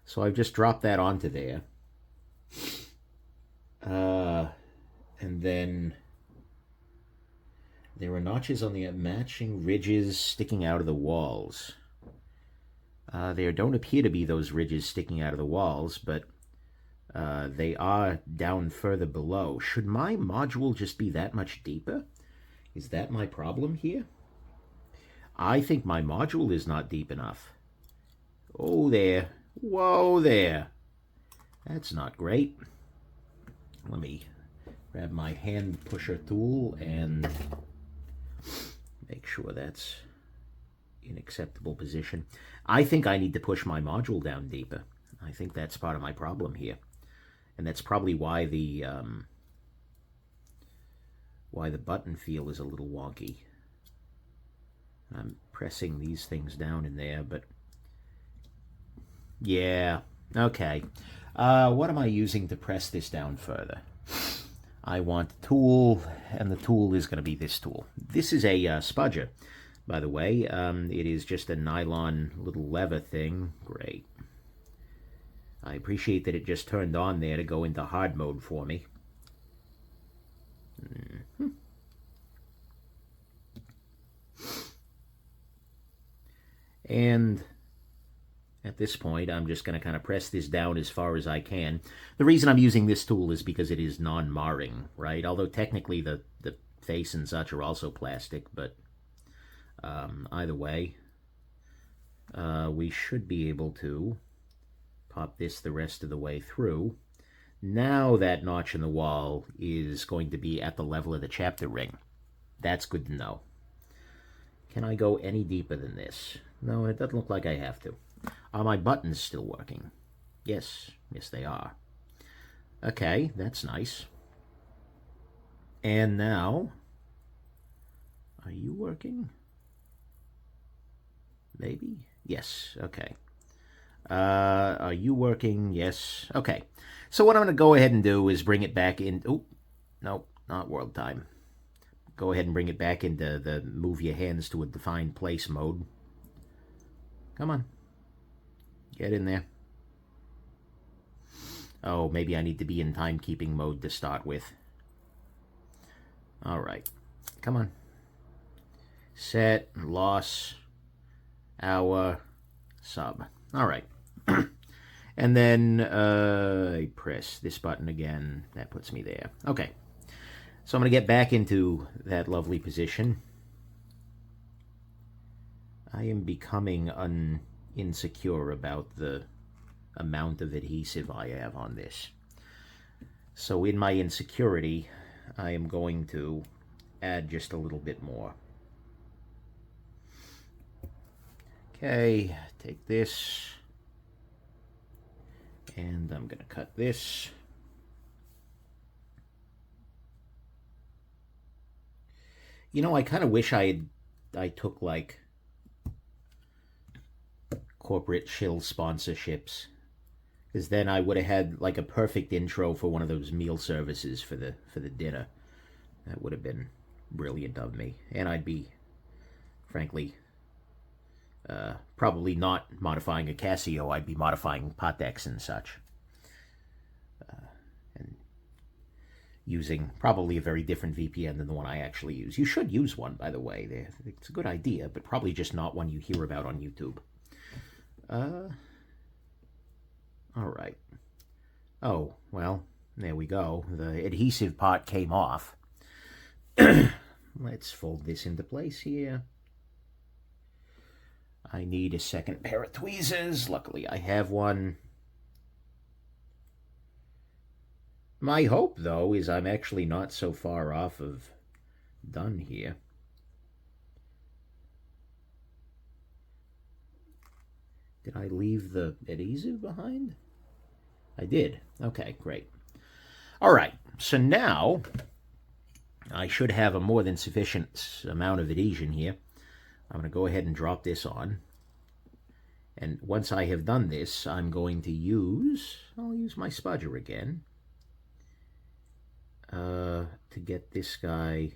So I've just dropped that onto there. And then there are notches on the matching ridges sticking out of the walls. There don't appear to be those ridges sticking out of the walls, but they are down further below. Should my module just be that much deeper? Is that my problem here? I think my module is not deep enough. Oh, there. Whoa, there. That's not great. Let me grab my hand pusher tool and make sure that's in acceptable position. I think I need to push my module down deeper. I think that's part of my problem here. And that's probably why the button feel is a little wonky. I'm pressing these things down in there, but yeah, okay. What am I using to press this down further? I want a tool, and the tool is going to be this tool. This is a spudger, by the way. It is just a nylon little lever thing. Great. I appreciate that it just turned on there to go into hard mode for me. And at this point, I'm just going to kind of press this down as far as I can. The reason I'm using this tool is because it is non-marring, right? Although technically the face and such are also plastic, but either way, we should be able to pop this the rest of the way through. Now that notch in the wall is going to be at the level of the chapter ring. That's good to know. Can I go any deeper than this? No, it doesn't look like I have to. Are my buttons still working? Yes, yes they are. Okay, that's nice. And now, are you working? Maybe? Yes, okay. Are you working? Yes. Okay. So what I'm going to go ahead and do is bring it back in. Oh, no, not world time. Go ahead and bring it back into the move your hands to a defined place mode. Come on. Get in there. Oh, maybe I need to be in timekeeping mode to start with. All right. Come on. Set, loss, hour, sub. All right. And then I press this button again. That puts me there. Okay. So I'm going to get back into that lovely position. I am becoming insecure about the amount of adhesive I have on this. So in my insecurity, I am going to add just a little bit more. Okay, take this, and I'm going to cut this. You know, I kind of wish I took like corporate shill sponsorships, because then I would have had like a perfect intro for one of those meal services for the dinner. That would have been brilliant of me, and I'd be, frankly, probably not modifying a Casio. I'd be modifying Potex and such, and using probably a very different VPN than the one I actually use. You should use one, by the way. It's a good idea, but probably just not one you hear about on YouTube. All right. Oh, well, there we go. The adhesive part came off. Let's fold this into place here. I need a second pair of tweezers. Luckily, I have one. My hope, though, is I'm actually not so far off of done here. Did I leave the adhesive behind? I did. Okay, great. All right, so now I should have a more than sufficient amount of adhesion here. I'm going to go ahead and drop this on. And once I have done this, I'm going to I'll use my spudger again to get this guy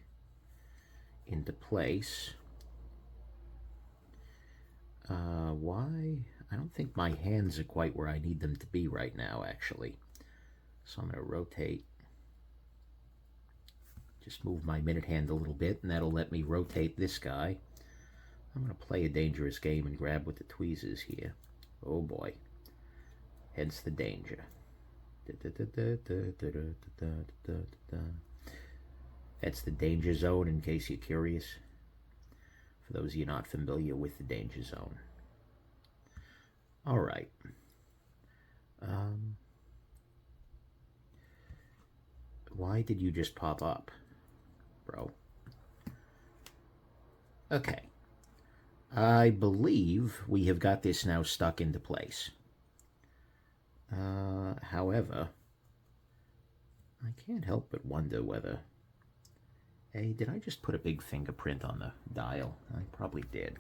into place. Why? I don't think my hands are quite where I need them to be right now, actually. So I'm going to rotate. Just move my minute hand a little bit, and that'll let me rotate this guy. I'm going to play a dangerous game and grab with the tweezers here. Oh boy. Hence the danger. That's the danger zone, in case you're curious. For those of you not familiar with the danger zone. All right. Why did you just pop up, bro? Okay. I believe we have got this now stuck into place. However, I can't help but wonder whether... Hey, did I just put a big fingerprint on the dial? I probably did.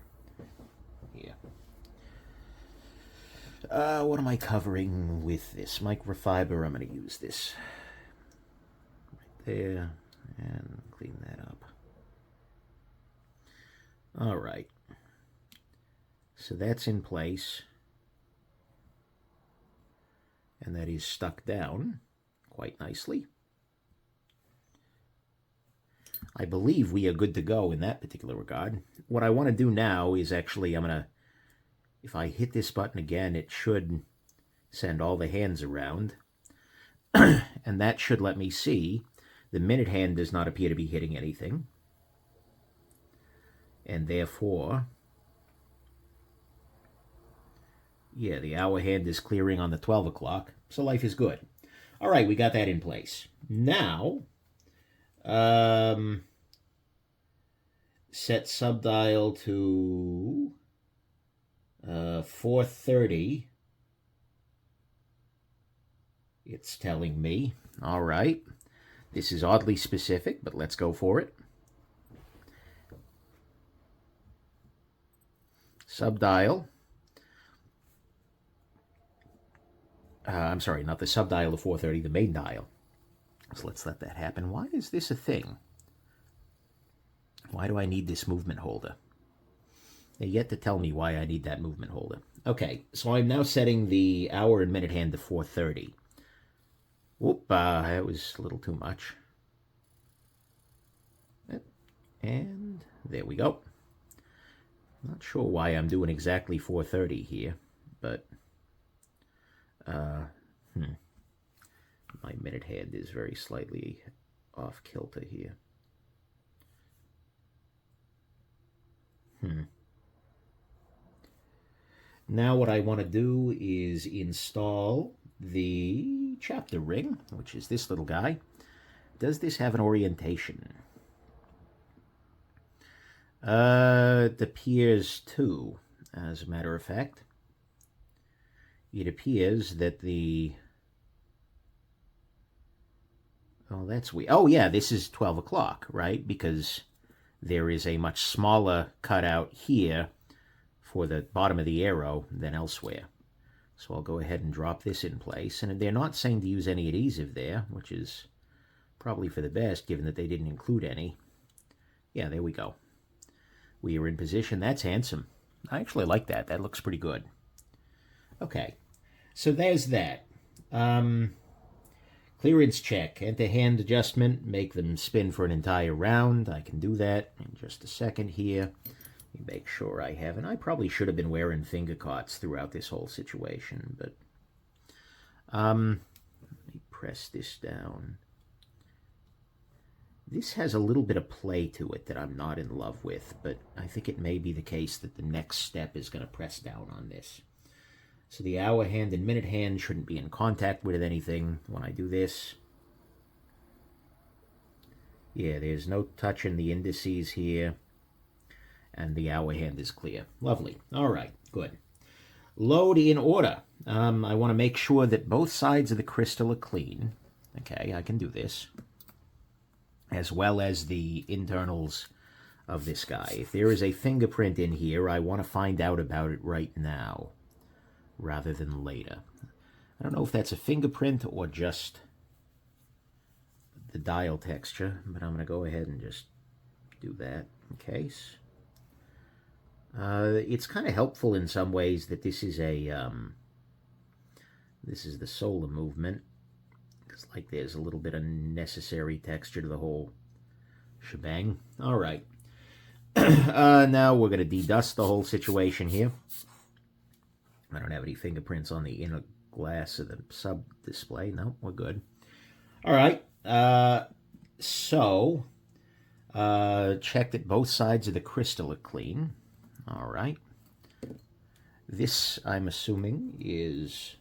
Here. What am I covering with this? Microfiber. I'm going to use this. Right there. And clean that up. All right. So that's in place. And that is stuck down quite nicely. I believe we are good to go in that particular regard. What I want to do now is actually, if I hit this button again, it should send all the hands around. And that should let me see the minute hand does not appear to be hitting anything. And therefore, yeah, the hour hand is clearing on the 12 o'clock. So life is good. All right, we got that in place. Now, set subdial to 4:30. It's telling me. All right. This is oddly specific, but let's go for it. Subdial. I'm sorry, not the subdial of 4:30, the main dial. So let's let that happen. Why is this a thing? Why do I need this movement holder? They yet to tell me why I need that movement holder. Okay, so I'm now setting the hour and minute hand to 4:30. Whoop, that was a little too much. And there we go. Not sure why I'm doing exactly 4:30 here, but my minute hand is very slightly off kilter here. Now what I want to do is install the chapter ring, which is this little guy. Does this have an orientation? It appears to, as a matter of fact. It appears that the... Oh, that's weird. Oh, yeah, this is 12 o'clock, right? Because there is a much smaller cutout here for the bottom of the arrow than elsewhere. So I'll go ahead and drop this in place. And they're not saying to use any adhesive there, which is probably for the best, given that they didn't include any. Yeah, there we go. We are in position. That's handsome. I actually like that. That looks pretty good. Okay, so there's that. Clearance check. Enter hand adjustment. Make them spin for an entire round. I can do that in just a second here. Make sure I haven't. I probably should have been wearing finger cots throughout this whole situation, but let me press this down. This has a little bit of play to it that I'm not in love with, but I think it may be the case that the next step is going to press down on this. So the hour hand and minute hand shouldn't be in contact with anything when I do this. Yeah, there's no touching the indices here. And the hour hand is clear. Lovely. All right, good. Load in order. I want to make sure that both sides of the crystal are clean. Okay, I can do this. As well as the internals of this guy. If there is a fingerprint in here, I want to find out about it right now, rather than later. I don't know if that's a fingerprint or just the dial texture, but I'm going to go ahead and just do that in case. It's kind of helpful in some ways that this is a this is the solar movement, because like there's a little bit of necessary texture to the whole shebang. All right. Now we're going to dedust the whole situation here. I don't have any fingerprints on the inner glass of the sub display. No, we're good. All right. Check that both sides of the crystal are clean. All right. This, I'm assuming, is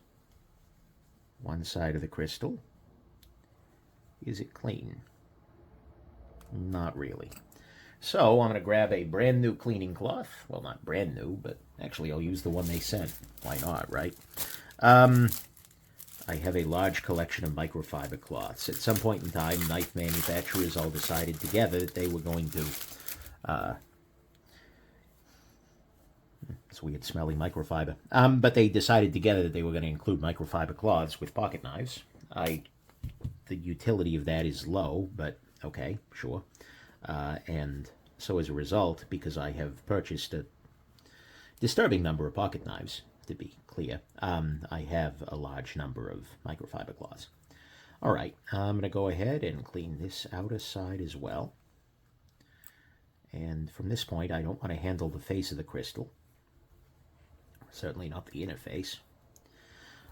one side of the crystal. Is it clean? Not really. So I'm going to grab a brand new cleaning cloth. Well, not brand new, but actually I'll use the one they sent. Why not, right? I have a large collection of microfiber cloths. At some point in time, knife manufacturers all decided together that they were going to... it's weird smelling microfiber. But they decided together that they were going to include microfiber cloths with pocket knives. The utility of that is low, but okay, sure. And so as a result, because I have purchased a disturbing number of pocket knives, to be clear, I have a large number of microfiber cloths. All right, I'm going to go ahead and clean this outer side as well. And from this point, I don't want to handle the face of the crystal. Certainly not the inner face.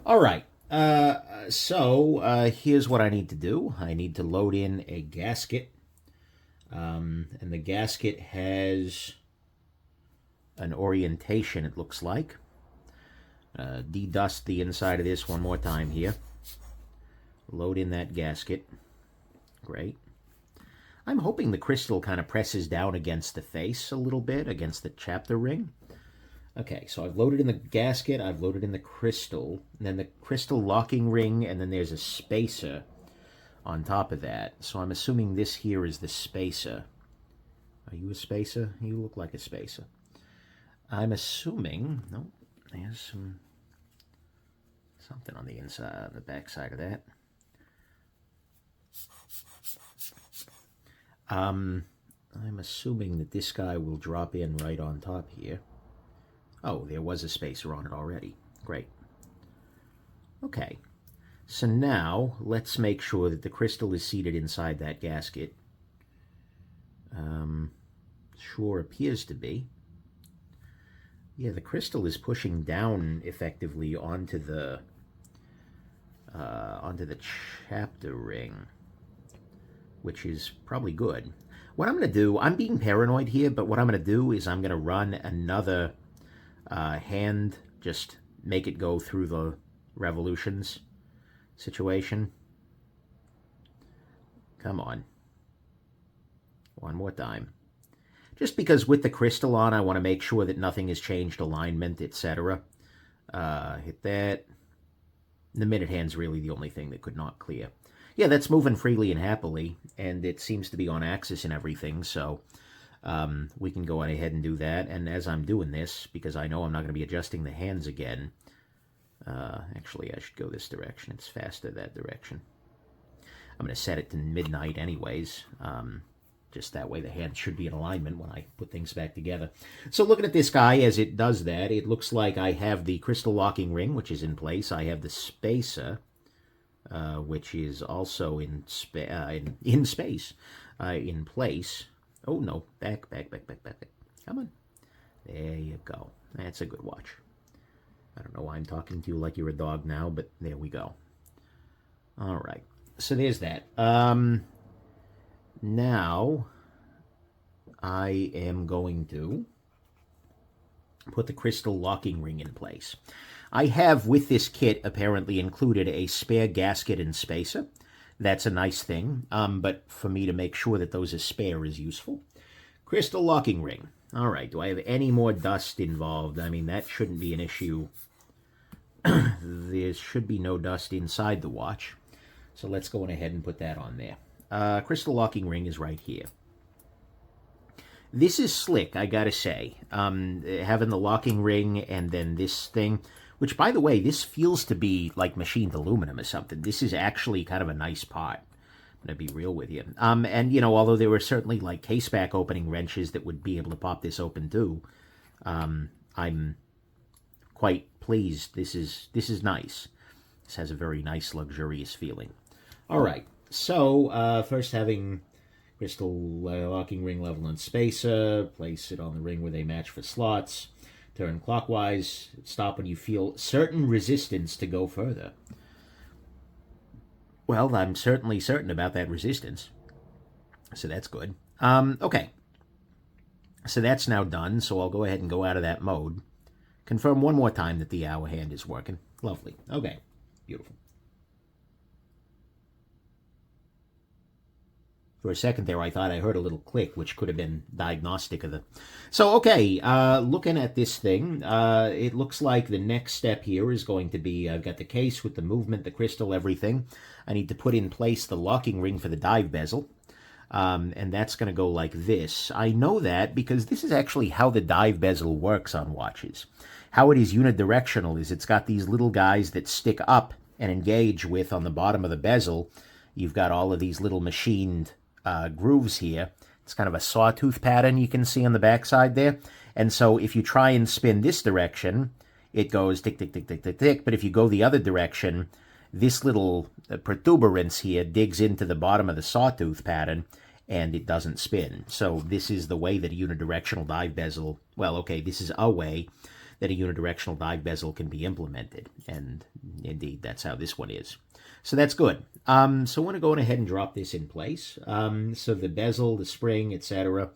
All right, here's what I need to do. I need to load in a gasket. And the gasket has an orientation, it looks like. Dedust the inside of this one more time here. Load in that gasket. Great. I'm hoping the crystal kind of presses down against the face a little bit, against the chapter ring. Okay, so I've loaded in the gasket, I've loaded in the crystal, and then the crystal locking ring, and then there's a spacer on top of that. So I'm assuming this here is the spacer. Are you a spacer? You look like a spacer. I'm assuming... No, there's something on the inside, on the back side of that. I'm assuming that this guy will drop in right on top here. Oh, there was a spacer on it already. Great. Okay. So now, let's make sure that the crystal is seated inside that gasket. Sure appears to be. Yeah, the crystal is pushing down effectively onto the chapter ring, which is probably good. What I'm going to do, I'm being paranoid here, but what I'm going to do is I'm going to run another hand, just make it go through the revolutions situation. Come on. One more time. Just because with the crystal on, I want to make sure that nothing has changed alignment, etc. Hit that. The minute hand's really the only thing that could not clear. Yeah, that's moving freely and happily, and it seems to be on axis and everything, so we can go ahead and do that. And as I'm doing this, because I know I'm not going to be adjusting the hands again, actually I should go this direction. It's faster that direction. I'm going to set it to midnight anyways. Just that way the hand should be in alignment when I put things back together. So looking at this guy as it does that, it looks like I have the crystal locking ring, which is in place. I have the spacer, which is also in place. Oh, no. Back. Come on. There you go. That's a good watch. I don't know why I'm talking to you like you're a dog now, but there we go. All right. So there's that. Now, I am going to put the crystal locking ring in place. I have, with this kit, apparently included a spare gasket and spacer. That's a nice thing, but for me to make sure that those are spare is useful. Crystal locking ring. All right, do I have any more dust involved? I mean, that shouldn't be an issue there should be no dust inside the watch. So let's go ahead and put that on there. Crystal locking ring is right here. This is slick, I gotta say. Having the locking ring and then this thing, which, by the way, this feels to be like machined aluminum or something. This is actually kind of a nice part. I'm going to be real with you. And, you know, although there were certainly, like, case-back opening wrenches that would be able to pop this open, too, I'm quite pleased. This is nice. This has a very nice, luxurious feeling. All right. So, first having crystal locking ring level and spacer. Place it on the ring where they match for slots. Turn clockwise. Stop when you feel certain resistance to go further. Well, I'm certainly certain about that resistance. So that's good. Okay. So that's now done. So I'll go ahead and go out of that mode. Confirm one more time that the hour hand is working. Lovely. Okay. Beautiful. For a second there, I thought I heard a little click, which could have been diagnostic of the... So, okay, looking at this thing, it looks like the next step here is going to be, I've got the case with the movement, the crystal, everything. I need to put in place the locking ring for the dive bezel, and that's going to go like this. I know that because this is actually how the dive bezel works on watches. How it is unidirectional is it's got these little guys that stick up and engage with on the bottom of the bezel. You've got all of these little machined grooves here. It's kind of a sawtooth pattern you can see on the backside there. And so if you try and spin this direction, it goes tick, tick, tick, tick, tick, tick. But if you go the other direction, this little protuberance here digs into the bottom of the sawtooth pattern and it doesn't spin. So this is the way that a unidirectional dive bezel, well, okay, this is a way that a unidirectional dive bezel can be implemented. And indeed, that's how this one is. So that's good. So I want to go ahead and drop this in place. So the bezel, the spring, etc.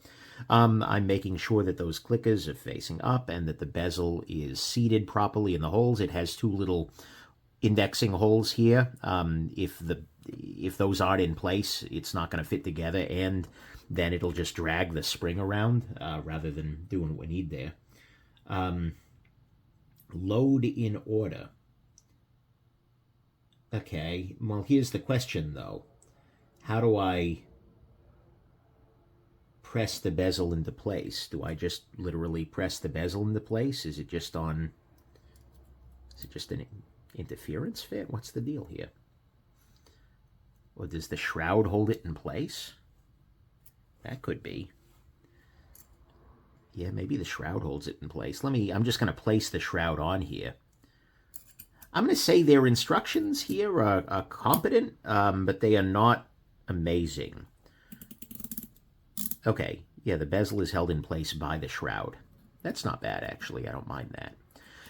I'm making sure that those clickers are facing up and that the bezel is seated properly in the holes. It has two little indexing holes here. If those aren't in place, it's not going to fit together, and then it'll just drag the spring around rather than doing what we need there. Load in order. Okay, well, here's the question, though. How do I press the bezel into place? Do I just literally press the bezel into place? Is it just an interference fit? What's the deal here? Or does the shroud hold it in place? That could be. Yeah, maybe the shroud holds it in place. I'm just going to place the shroud on here. I'm going to say their instructions here are competent, but they are not amazing. Okay, yeah, the bezel is held in place by the shroud. That's not bad, actually. I don't mind that.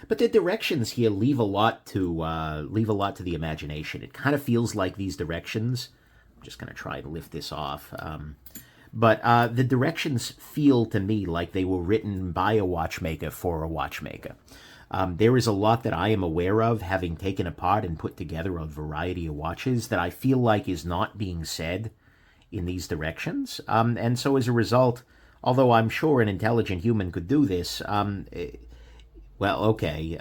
But the directions here leave a lot to the imagination. It kind of feels like these directions. I'm just going to try to lift this off. But the directions feel to me like they were written by a watchmaker for a watchmaker. There is a lot that I am aware of, having taken apart and put together a variety of watches, that I feel like is not being said in these directions. And so as a result, although I'm sure an intelligent human could do this, well, okay,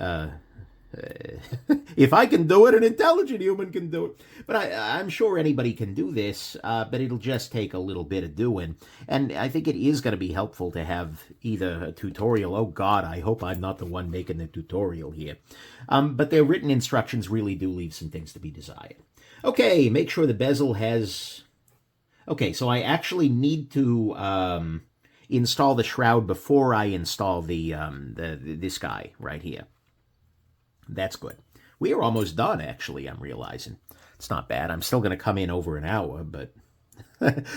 if I can do it, an intelligent human can do it. But I'm sure anybody can do this, but it'll just take a little bit of doing. And I think it is going to be helpful to have either a tutorial. Oh, God, I hope I'm not the one making the tutorial here. But their written instructions really do leave some things to be desired. Okay, make sure the bezel has... Okay, so I actually need to install the shroud before I install this guy right here. That's good. We are almost done, actually, I'm realizing. It's not bad. I'm still going to come in over an hour, but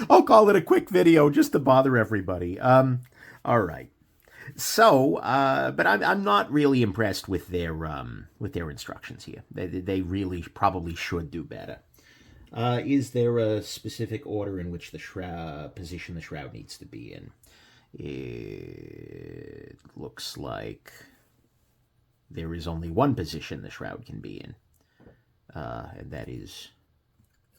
I'll call it a quick video just to bother everybody. All right. So, but I'm not really impressed with their instructions here. They really probably should do better. Is there a specific order in which the position the shroud needs to be in? It looks like there is only one position the shroud can be in. And that is,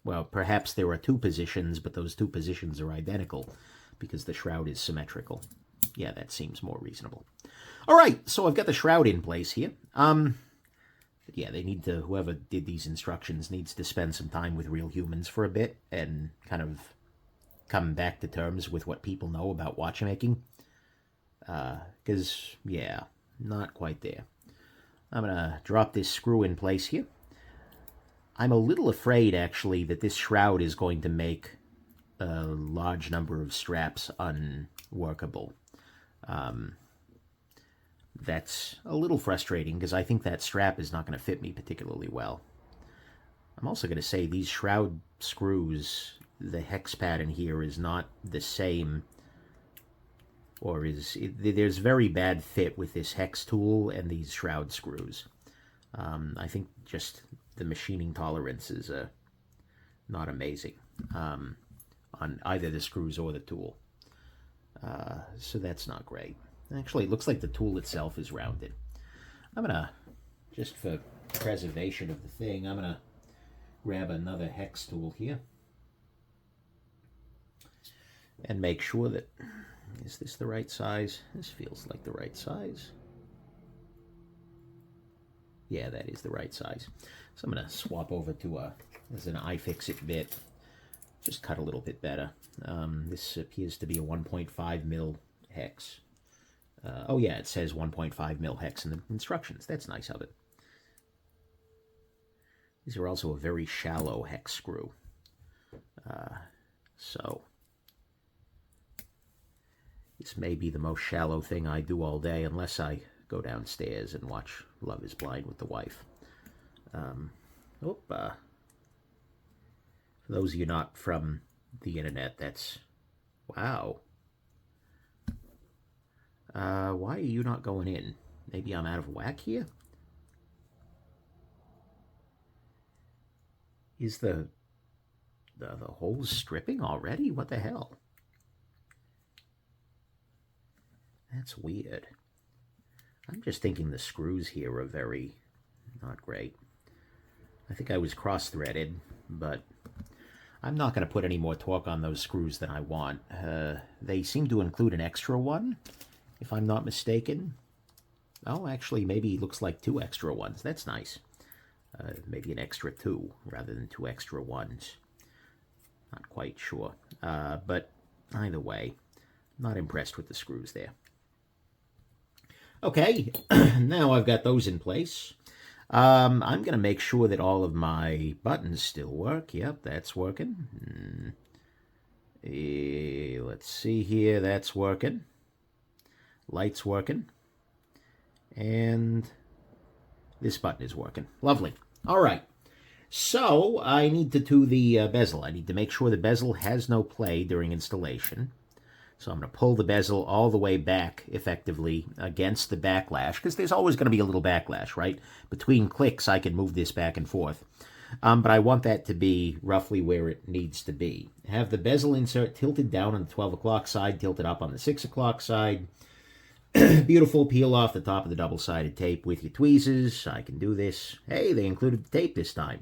well, perhaps there are two positions, but those two positions are identical because the shroud is symmetrical. Yeah, that seems more reasonable. All right, so I've got the shroud in place here. But yeah, they need to, whoever did these instructions needs to spend some time with real humans for a bit and kind of come back to terms with what people know about watchmaking. Because, yeah, not quite there. I'm going to drop this screw in place here. I'm a little afraid, actually, that this shroud is going to make a large number of straps unworkable. That's a little frustrating because I think that strap is not going to fit me particularly well. I'm also going to say these shroud screws, the hex pattern here is not the same, or there's very bad fit with this hex tool and these shroud screws. I think just the machining tolerances are not amazing on either the screws or the tool. So that's not great. Actually, it looks like the tool itself is rounded. I'm going to, just for preservation of the thing, I'm going to grab another hex tool here and make sure that, is this the right size? This feels like the right size. Yeah, that is the right size. So I'm going to swap over to there's an iFixit bit, just cut a little bit better. This appears to be a 1.5 mil hex. Oh yeah, it says 1.5 mil hex in the instructions. That's nice of it. These are also a very shallow hex screw. So this may be the most shallow thing I do all day, unless I go downstairs and watch Love is Blind with the wife. For those of you not from the internet, that's... Wow. Why are you not going in? Maybe I'm out of whack here? Is the holes stripping already? What the hell? That's weird. I'm just thinking the screws here are very not great. I think I was cross-threaded, but I'm not going to put any more torque on those screws than I want. They seem to include an extra one, if I'm not mistaken. Oh, actually, maybe it looks like 2 extra ones. That's nice. Maybe an extra 2 rather than 2 extra ones. Not quite sure. But either way, not impressed with the screws there. Okay, now I've got those in place. I'm going to make sure that all of my buttons still work. Yep, that's working. Let's see here. That's working. Light's working. And this button is working. Lovely. All right. So I need to do the bezel. I need to make sure the bezel has no play during installation. So I'm going to pull the bezel all the way back effectively against the backlash, because there's always going to be a little backlash, right? Between clicks, I can move this back and forth. But I want that to be roughly where it needs to be. Have the bezel insert tilted down on the 12 o'clock side, tilted up on the 6 o'clock side. Beautiful. Peel off the top of the double-sided tape with your tweezers. I can do this. Hey, they included the tape this time.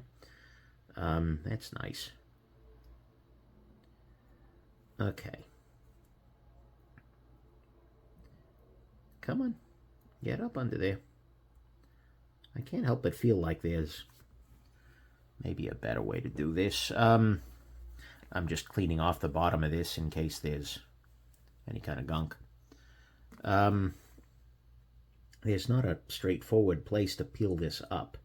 That's nice. Okay. Come on. Get up under there. I can't help but feel like there's maybe a better way to do this. I'm just cleaning off the bottom of this in case there's any kind of gunk. There's not a straightforward place to peel this up.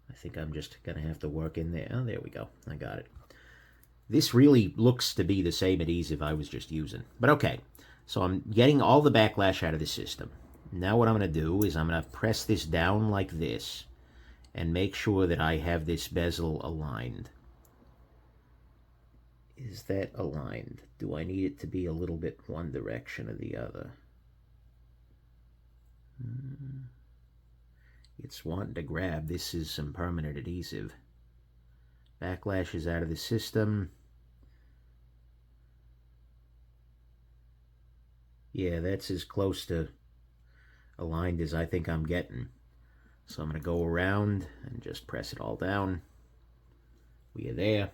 I think I'm just going to have to work in there. Oh, there we go. I got it. This really looks to be the same adhesive I was just using. But okay. So I'm getting all the backlash out of the system. Now what I'm going to do is I'm going to press this down like this and make sure that I have this bezel aligned. Is that aligned? Do I need it to be a little bit one direction or the other? It's wanting to grab. This is some permanent adhesive. Backlash is out of the system. Yeah, that's as close to aligned as I think I'm getting. So I'm going to go around and just press it all down. We are there.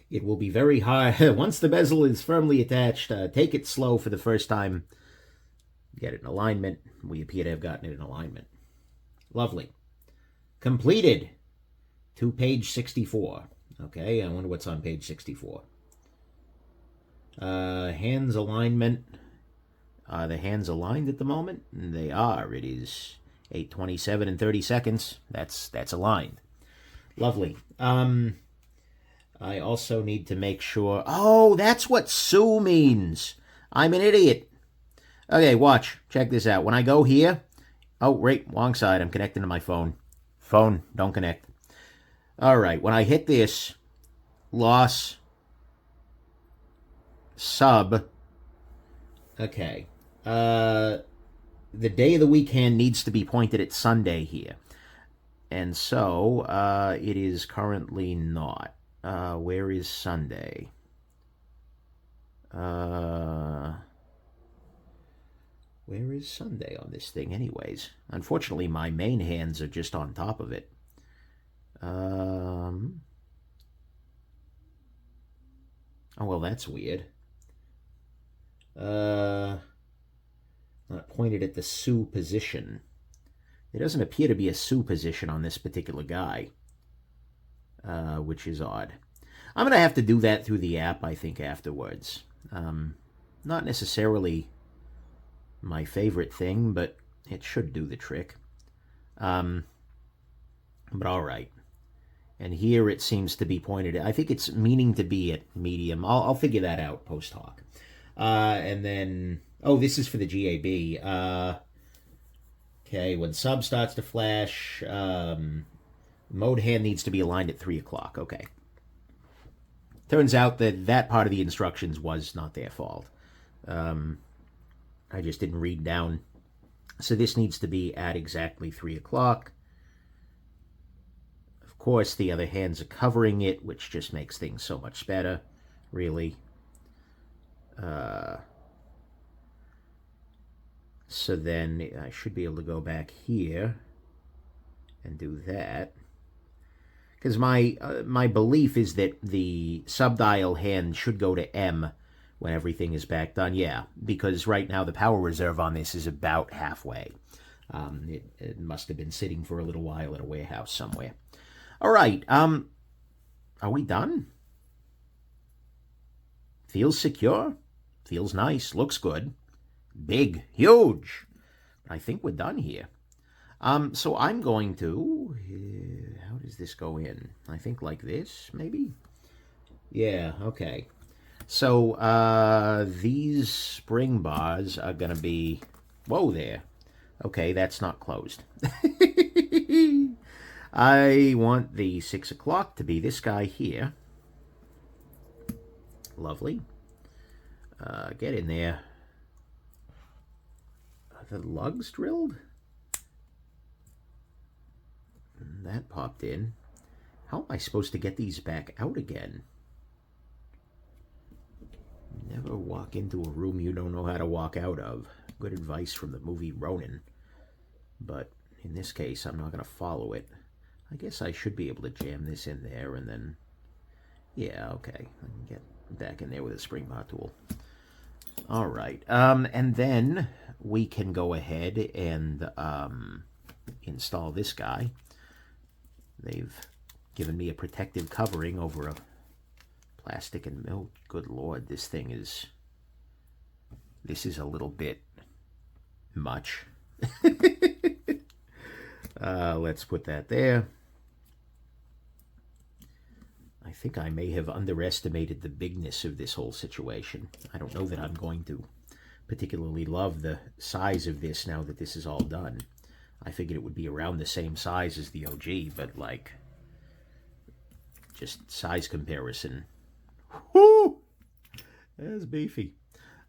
It will be very hard. Once the bezel is firmly attached, take it slow for the first time. Get it in alignment. We appear to have gotten it in alignment. Lovely. Completed to page 64. Okay, I wonder what's on page 64. Hands alignment. Are the hands aligned at the moment? They are. It is 8:27 and 30 seconds. That's aligned. Lovely. I also need to make sure... Oh, that's what Sue means. I'm an idiot. Okay, watch. Check this out. When I go here... Oh, right, wrong side. I'm connecting to my phone. Phone, don't connect. All right, when I hit this, loss, sub, okay. The day of the week hand needs to be pointed at Sunday here. And so, it is currently not. Where is Sunday? Where is Sunday on this thing anyways? Unfortunately, my main hands are just on top of it. Oh, well, that's weird. Not pointed at the Sue position. There doesn't appear to be a Sue position on this particular guy, which is odd. I'm going to have to do that through the app, I think, afterwards. Not necessarily my favorite thing, but it should do the trick. But all right. And here it seems to be pointed at, I think it's meaning to be at medium. I'll figure that out post hoc. And then, oh, this is for the GAB. Okay, when sub starts to flash, mode hand needs to be aligned at 3 o'clock. Okay. Turns out that that part of the instructions was not their fault. I just didn't read down. So this needs to be at exactly 3 o'clock. Of course, the other hands are covering it, which just makes things so much better, really. So then I should be able to go back here and do that. Because my belief is that the subdial hand should go to M when everything is back done. Yeah, because right now the power reserve on this is about halfway. It must have been sitting for a little while at a warehouse somewhere. All right, are we done? Feels secure. Feels nice. Looks good. Big. Huge. I think we're done here. So I'm going to... how does this go in? I think like this, maybe? Yeah, okay. So these spring bars are going to be... Whoa there. Okay, that's not closed. I want the 6 o'clock to be this guy here. Lovely. Get in there. Are the lugs drilled? That popped in. How am I supposed to get these back out again? Never walk into a room you don't know how to walk out of. Good advice from the movie Ronin. But in this case, I'm not going to follow it. I guess I should be able to jam this in there and then... Yeah, okay. I can get back in there with a spring bar tool. All right. And then we can go ahead and install this guy. They've given me a protective covering over a plastic and milk. Good Lord, this thing is... This is a little bit much. Let's put that there. I think I may have underestimated the bigness of this whole situation. I don't know that I'm going to particularly love the size of this now that this is all done. I figured it would be around the same size as the OG, but like, just size comparison. Whoo! That's beefy.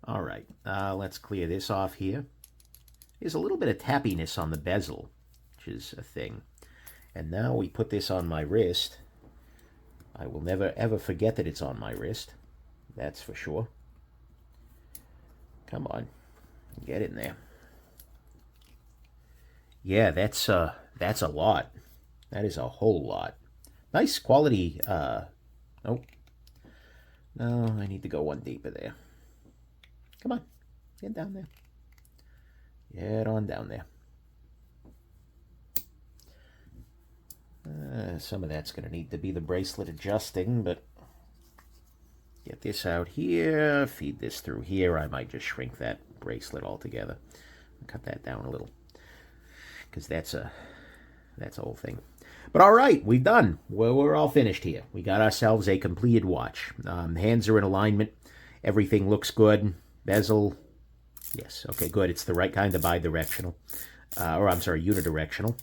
All right, let's clear this off here. There's a little bit of tappiness on the bezel, which is a thing. And now we put this on my wrist. I will never ever forget that it's on my wrist. That's for sure. Come on, get in there. Yeah, that's a lot. That is a whole lot. Nice quality. Oh, no, I need to go one deeper there. Come on, get down there. Get on down there. Some of that's going to need to be the bracelet adjusting, but get this out here, feed this through here. I might just shrink that bracelet altogether. Cut that down a little, because that's a whole thing. But all right, we've done. We're all finished here. We got ourselves a completed watch. Hands are in alignment. Everything looks good. Bezel, yes, okay, good. It's the right kind of bidirectional, unidirectional.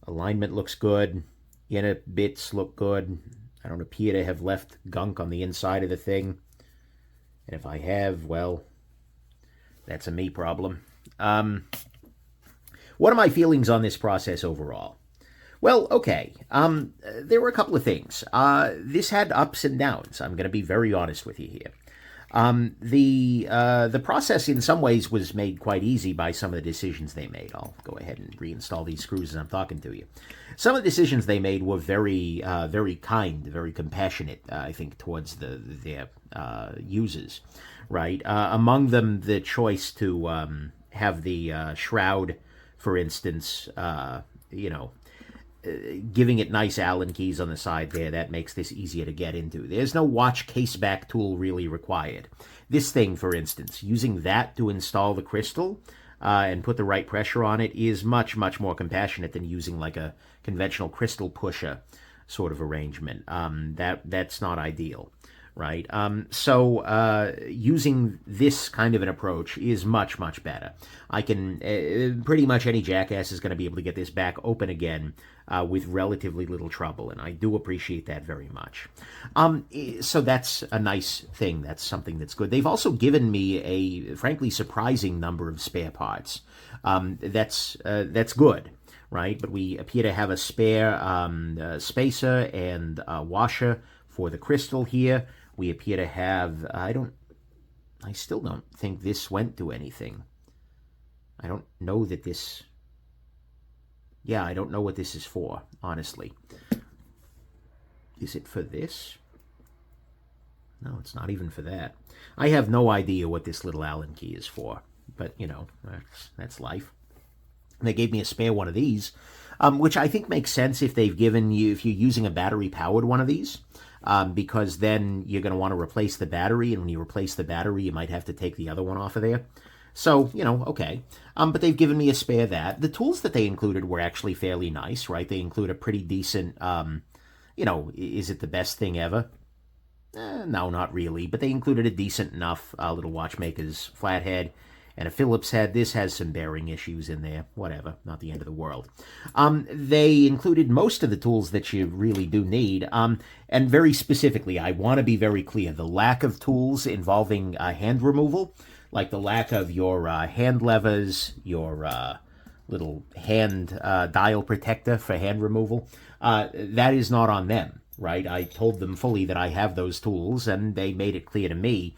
Alignment looks good. Inner bits look good. I don't appear to have left gunk on the inside of the thing. And if I have, well, that's a me problem. What are my feelings on this process overall? Well, okay, there were a couple of things. This had ups and downs. I'm going to be very honest with you here. The process in some ways was made quite easy by some of the decisions they made. I'll go ahead and reinstall these screws as I'm talking to you. Some of the decisions they made were very, very kind, very compassionate, I think, towards their users, right? Among them, the choice to have the shroud, for instance, giving it nice Allen keys on the side there, that makes this easier to get into. There's no watch case back tool really required. This thing, for instance, using that to install the crystal and put the right pressure on it is much, much more compassionate than using like a conventional crystal pusher sort of arrangement. That's not ideal, right? So using this kind of an approach is much, much better. I can, pretty much any jackass is going to be able to get this back open again with relatively little trouble, and I do appreciate that very much. So that's a nice thing. That's something that's good. They've also given me a, frankly, surprising number of spare parts. That's good, right? But we appear to have a spare spacer and washer for the crystal here. We appear to have, I still don't think this went to anything. I don't know that this, yeah, I don't know what this is for, honestly. Is it for this? No, it's not even for that. I have no idea what this little Allen key is for, but, you know, that's life. They gave me a spare one of these, which I think makes sense if they've given you, if you're using a battery-powered one of these, because then you're going to want to replace the battery, and when you replace the battery, you might have to take the other one off of there. So, you know, okay. But they've given me a spare that. The tools that they included were actually fairly nice, right? They include a pretty decent, you know, is it the best thing ever? No, not really. But they included a decent enough little watchmaker's flathead and a Phillips head. This has some bearing issues in there. Whatever, not the end of the world. They included most of the tools that you really do need. And very specifically, I want to be very clear, the lack of tools involving hand removal, like the lack of your hand levers, your little hand dial protector for hand removal, that is not on them, right? I told them fully that I have those tools, and they made it clear to me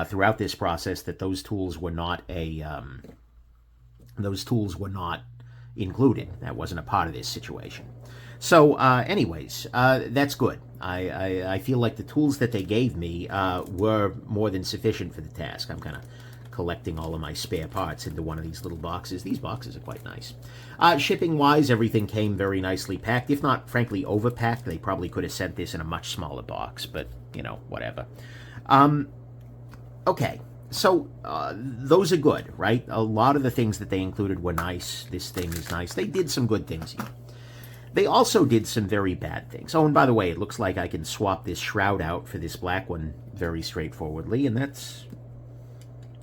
throughout this process that those tools were not included. That wasn't a part of this situation. So, anyways, that's good. I feel like the tools that they gave me were more than sufficient for the task. I'm kind of collecting all of my spare parts into one of these little boxes. These boxes are quite nice. Shipping-wise, everything came very nicely packed. If not, frankly, overpacked, they probably could have sent this in a much smaller box, but, you know, whatever. Okay, so those are good, right? A lot of the things that they included were nice. This thing is nice. They did some good things here. They also did some very bad things. Oh, and by the way, it looks like I can swap this shroud out for this black one very straightforwardly, and that's...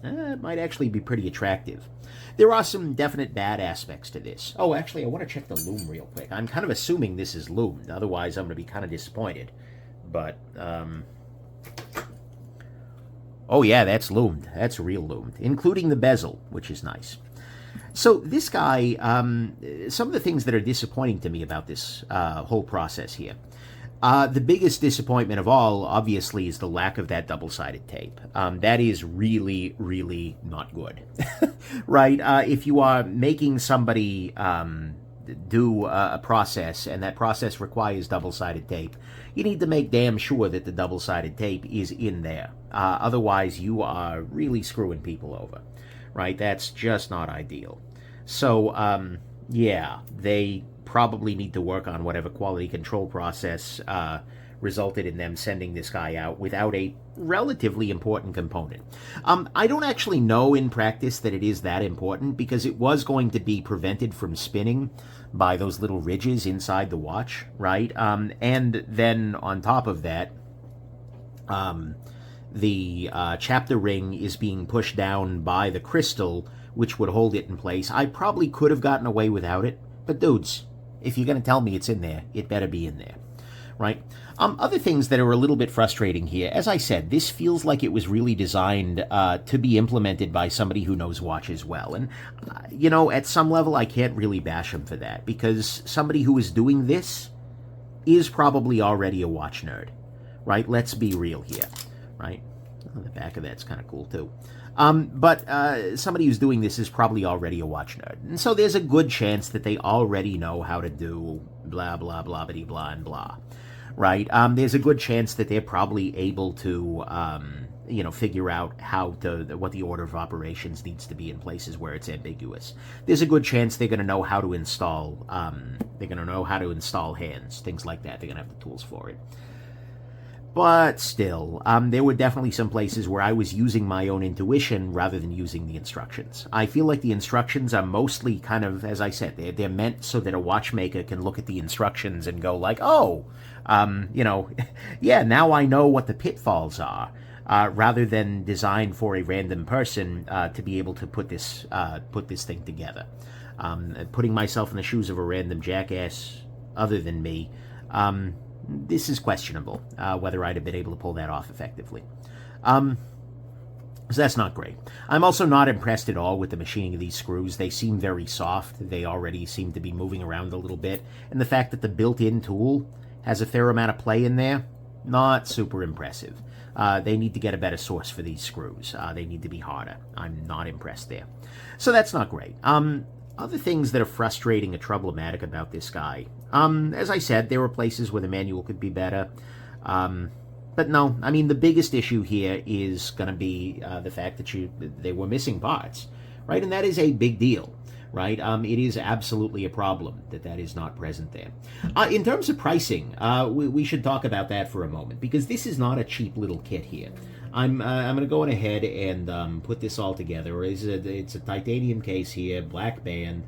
it might actually be pretty attractive. There are some definite bad aspects to this. Oh, actually, I want to check the loom real quick. I'm kind of assuming this is loomed. Otherwise, I'm going to be kind of disappointed. But, oh, yeah, that's loomed. That's real loomed, including the bezel, which is nice. So this guy, some of the things that are disappointing to me about this whole process here. The biggest disappointment of all, obviously, is the lack of that double-sided tape. That is really, really not good, right? If you are making somebody do a process, and that process requires double-sided tape, you need to make damn sure that the double-sided tape is in there. Otherwise, you are really screwing people over, right? That's just not ideal. So, yeah, they probably need to work on whatever quality control process resulted in them sending this guy out without a relatively important component. I don't actually know in practice that it is that important, because it was going to be prevented from spinning by those little ridges inside the watch, right? And then on top of that, the chapter ring is being pushed down by the crystal, which would hold it in place. I probably could have gotten away without it, but dudes, if you're going to tell me it's in there, it better be in there, right? Other things that are a little bit frustrating here, as I said, this feels like it was really designed to be implemented by somebody who knows watches well. And, you know, at some level, I can't really bash him for that, because somebody who is doing this is probably already a watch nerd, right? Let's be real here, right? Oh, the back of that's kind of cool, too. But somebody who's doing this is probably already a watch nerd. And so there's a good chance that they already know how to do blah, blah, blah, blah, blah, and blah. Right? There's a good chance that they're probably able to, you know, figure out what the order of operations needs to be in places where it's ambiguous. There's a good chance they're going to know how to install, hands, things like that. They're going to have the tools for it. But still, there were definitely some places where I was using my own intuition rather than using the instructions. I feel like the instructions are mostly kind of, as I said, they're meant so that a watchmaker can look at the instructions and go like, oh, you know, yeah, now I know what the pitfalls are, rather than designed for a random person to be able to put this thing together. Putting myself in the shoes of a random jackass other than me, this is questionable, whether I'd have been able to pull that off effectively. So that's not great. I'm also not impressed at all with the machining of these screws. They seem very soft. They already seem to be moving around a little bit. And the fact that the built-in tool has a fair amount of play in there, not super impressive. They need to get a better source for these screws. They need to be harder. I'm not impressed there. So that's not great. Other things that are frustrating or problematic about this guy. As I said, there were places where the manual could be better. But no, I mean, the biggest issue here is going to be the fact that they were missing parts, right? And that is a big deal, right? It is absolutely a problem that is not present there. In terms of pricing, we should talk about that for a moment, because this is not a cheap little kit here. I'm going to go on ahead and put this all together. It's a titanium case here, black band,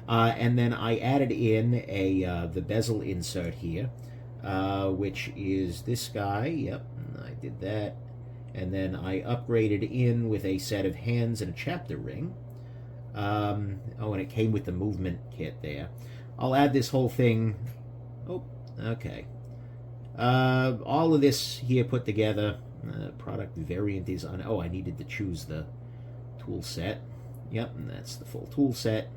and then I added in the bezel insert here, which is this guy. Yep, I did that, and then I upgraded in with a set of hands and a chapter ring. Oh, and it came with the movement kit there. I'll add this whole thing. Oh, okay. All of this here put together. Product variant is on. Oh, I needed to choose the tool set. Yep, and that's the full tool set.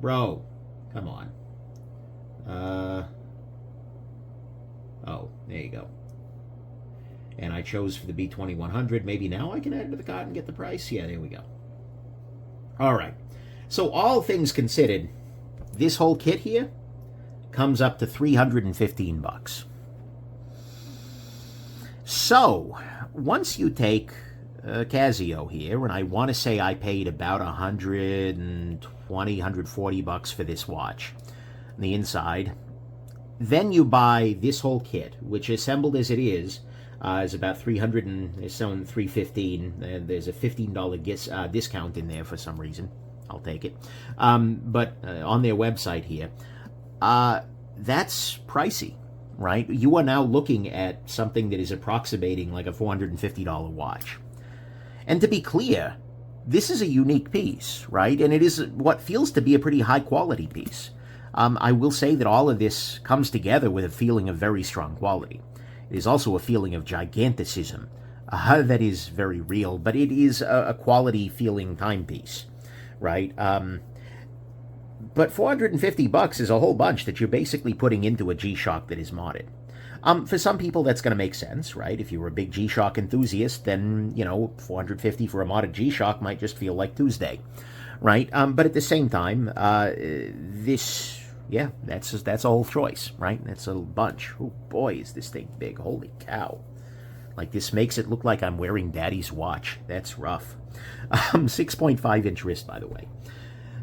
Bro, come on. Oh, there you go. And I chose for the B2100. Maybe now I can add it to the cart and get the price. Yeah, there we go. All right. So all things considered, this whole kit here comes up to $315. So, once you take Casio here, and I want to say I paid about $120, $140 for this watch on the inside, then you buy this whole kit, which assembled as it is about $315, and there's a $15 discount in there for some reason. I'll take it. But on their website here, that's pricey. Right? You are now looking at something that is approximating like a $450 watch. And to be clear, this is a unique piece, right? And it is what feels to be a pretty high quality piece. I will say that all of this comes together with a feeling of very strong quality. It is also a feeling of giganticism that is very real, but it is a quality feeling timepiece, right? But $450 is a whole bunch that you're basically putting into a G-Shock that is modded. For some people, that's going to make sense, right? If you were a big G-Shock enthusiast, then, you know, $450 for a modded G-Shock might just feel like Tuesday, right? But at the same time, that's a whole choice, right? That's a bunch. Oh, boy, is this thing big. Holy cow. Like, this makes it look like I'm wearing Daddy's watch. That's rough. 6.5-inch wrist, by the way.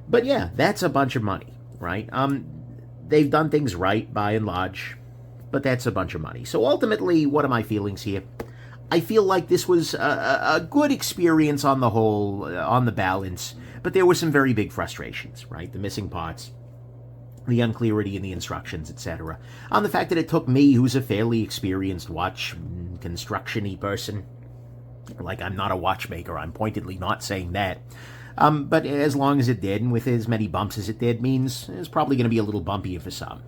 But yeah, that's a bunch of money, right? They've done things right, by and large, but that's a bunch of money. So ultimately, what are my feelings here? I feel like this was a good experience on the whole, on the balance, but there were some very big frustrations, right? The missing parts, the unclarity in the instructions, etc. On the fact that it took me, who's a fairly experienced watch construction-y person, like I'm not a watchmaker, I'm pointedly not saying that, but as long as it did, and with as many bumps as it did, means it's probably going to be a little bumpier for some.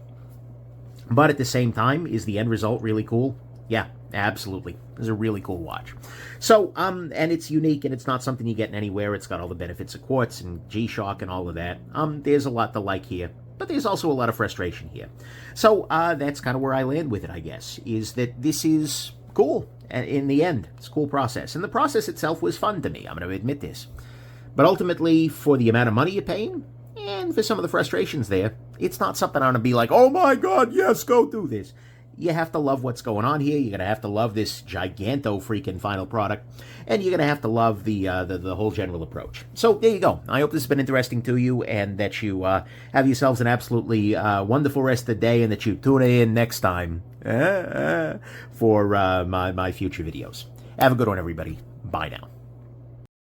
But at the same time, is the end result really cool? Yeah, absolutely. It's a really cool watch. So, and it's unique, and it's not something you get anywhere. It's got all the benefits of quartz and G-Shock and all of that. There's a lot to like here, but there's also a lot of frustration here. So, that's kind of where I land with it, I guess, is that this is cool. In the end, it's a cool process. And the process itself was fun to me, I'm going to admit this. But ultimately, for the amount of money you're paying, and for some of the frustrations there, it's not something I'm going to be like, oh my God, yes, go do this. You have to love what's going on here. You're going to have to love this giganto-freaking final product. And you're going to have to love the whole general approach. So there you go. I hope this has been interesting to you and that you have yourselves an absolutely wonderful rest of the day and that you tune in next time for my future videos. Have a good one, everybody. Bye now.